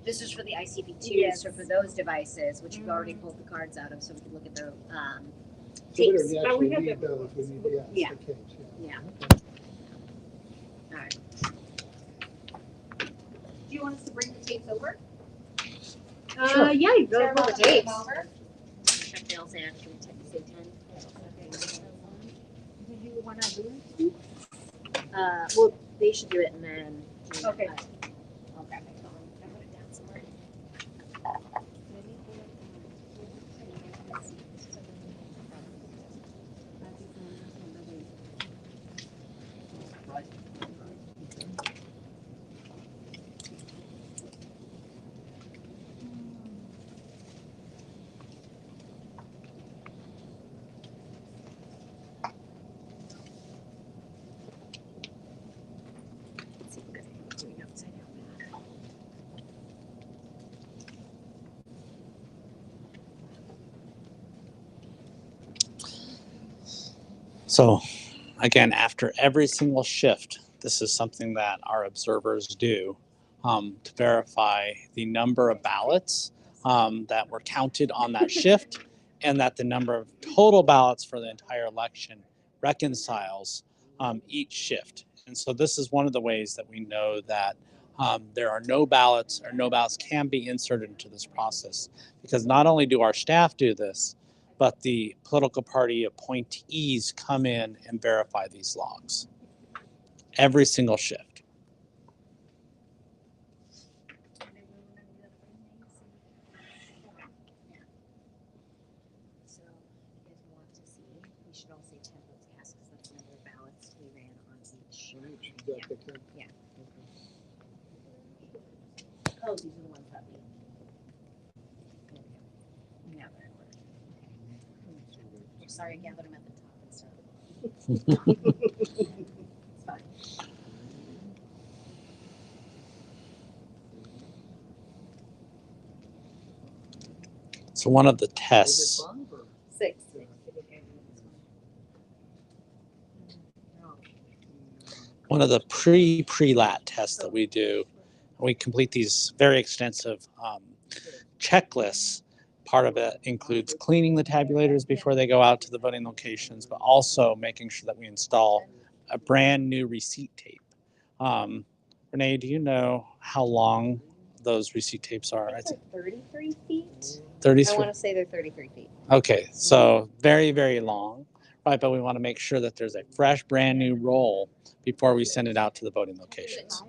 This is for the ICP2, Yes. so for those devices, which you've already pulled the cards out of, so we can look at the So tapes. we don't But we actually have need the- those, we need the Yeah. tapes, Yeah. Okay. All right. Do you want us to bring the tapes over? Sure. Yeah, you go Sarah, pull the want to bring tapes. them over? Check the else and can we say 10? Did you want to do it? Well, they should do it and then. Okay. I'll grab my phone. I put it down somewhere. Let's see what I'm doing upside down. So again, after every single shift, this is something that our observers do to verify the number of ballots that were counted on that shift and that the number of total ballots for the entire election reconciles each shift. And so this is one of the ways that we know that there are no ballots or no ballots can be inserted into this process, because not only do our staff do this, but the political party appointees come in and verify these logs every single shift. So, you guys want to see, we should all say 10 votes cast because that's the number of ballots we ran on each. Is that the thing? Yeah. Okay. Oh, these are the ones that we. Yeah, they're in order. Okay. Sorry, I gathered them at the top and stuff. It's fine. So one of the Was it tests, 5 or? 6. one of the pre-lat tests that we do, we complete these very extensive checklists. Part of it includes cleaning the tabulators before they go out to the voting locations, but also making sure that we install a brand new receipt tape. Renee, do you know how long those receipt tapes are? I think they're 33 feet. 33. I want to say they're 33 feet. Okay, so very, very long, right? But we want to make sure that there's a fresh, brand new roll before we send it out to the voting locations.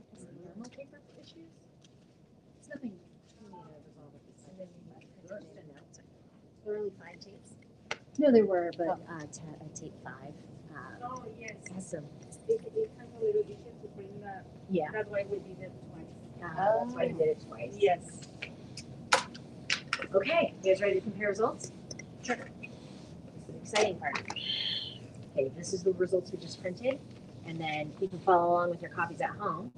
There were only 5 tapes. No, there were, but tape 5. Oh, yes. Has some. It's kind of a little easier to bring that. Yeah. That's why we did it twice. That's why you did it twice. Yes. Okay, you guys ready to compare results? Sure. This is the exciting part. Okay, this is the results we just printed, and then you can follow along with your copies at home.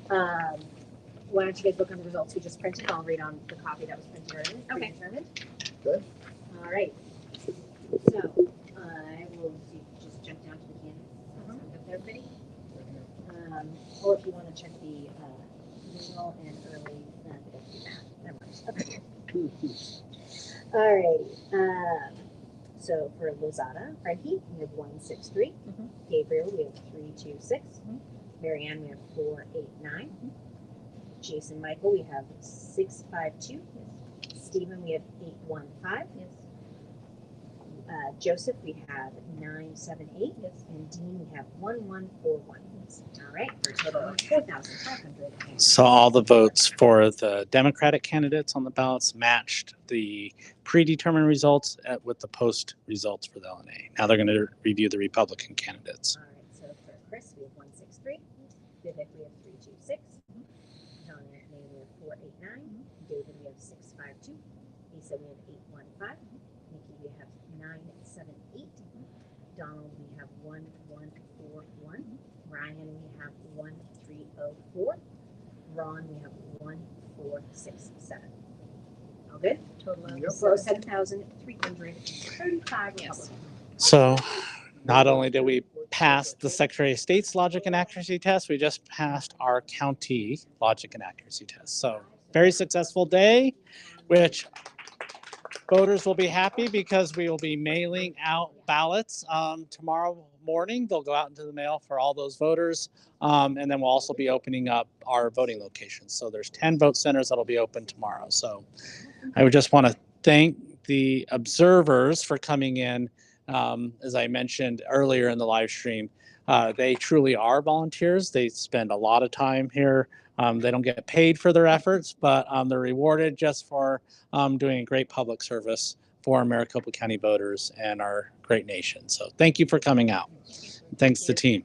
Why don't you guys look on the results we just printed? I'll read on the copy that was printed earlier. Okay. Predetermined. Good. All right. So I will just jump down to the canvas. Sound good with everybody? Or if you want to check the original and early, don't do that. Never mind. Okay. All right. So for Lozada, Frankie, we have 163. Gabriel, we have 326. Marianne, we have 489. Jason Michael, we have 652. Stephen, we have 815. Yes. Joseph, we have 978. Yes. And Dean, we have 1141. Yes. All right, for a total of 4,500. So all the votes for the Democratic candidates on the ballots matched the predetermined results with the post results for the LNA. Now they're going to review the Republican candidates. All right, so for Chris, we have 163. Vivek, we have 326. John Anthony, we have 489. David, we have 652. Lisa, we have 815. Nikki, we have 978. Donald, we have 1141. Ryan, we have 1304. Ron, we have 1467. All good? Total of 7,335. Yes. So not only did we pass the Secretary of State's logic and accuracy test, we just passed our county logic and accuracy test. So very successful day, which voters will be happy because we will be mailing out ballots tomorrow morning. They'll go out into the mail for all those voters. And then we'll also be opening up our voting locations. So there's 10 vote centers that'll be open tomorrow. So I would just want to thank the observers for coming in. As I mentioned earlier in the live stream, they truly are volunteers. They spend a lot of time here. They don't get paid for their efforts, but they're rewarded just for doing a great public service for Maricopa County voters and our great nation. So thank you for coming out. Thanks to the team.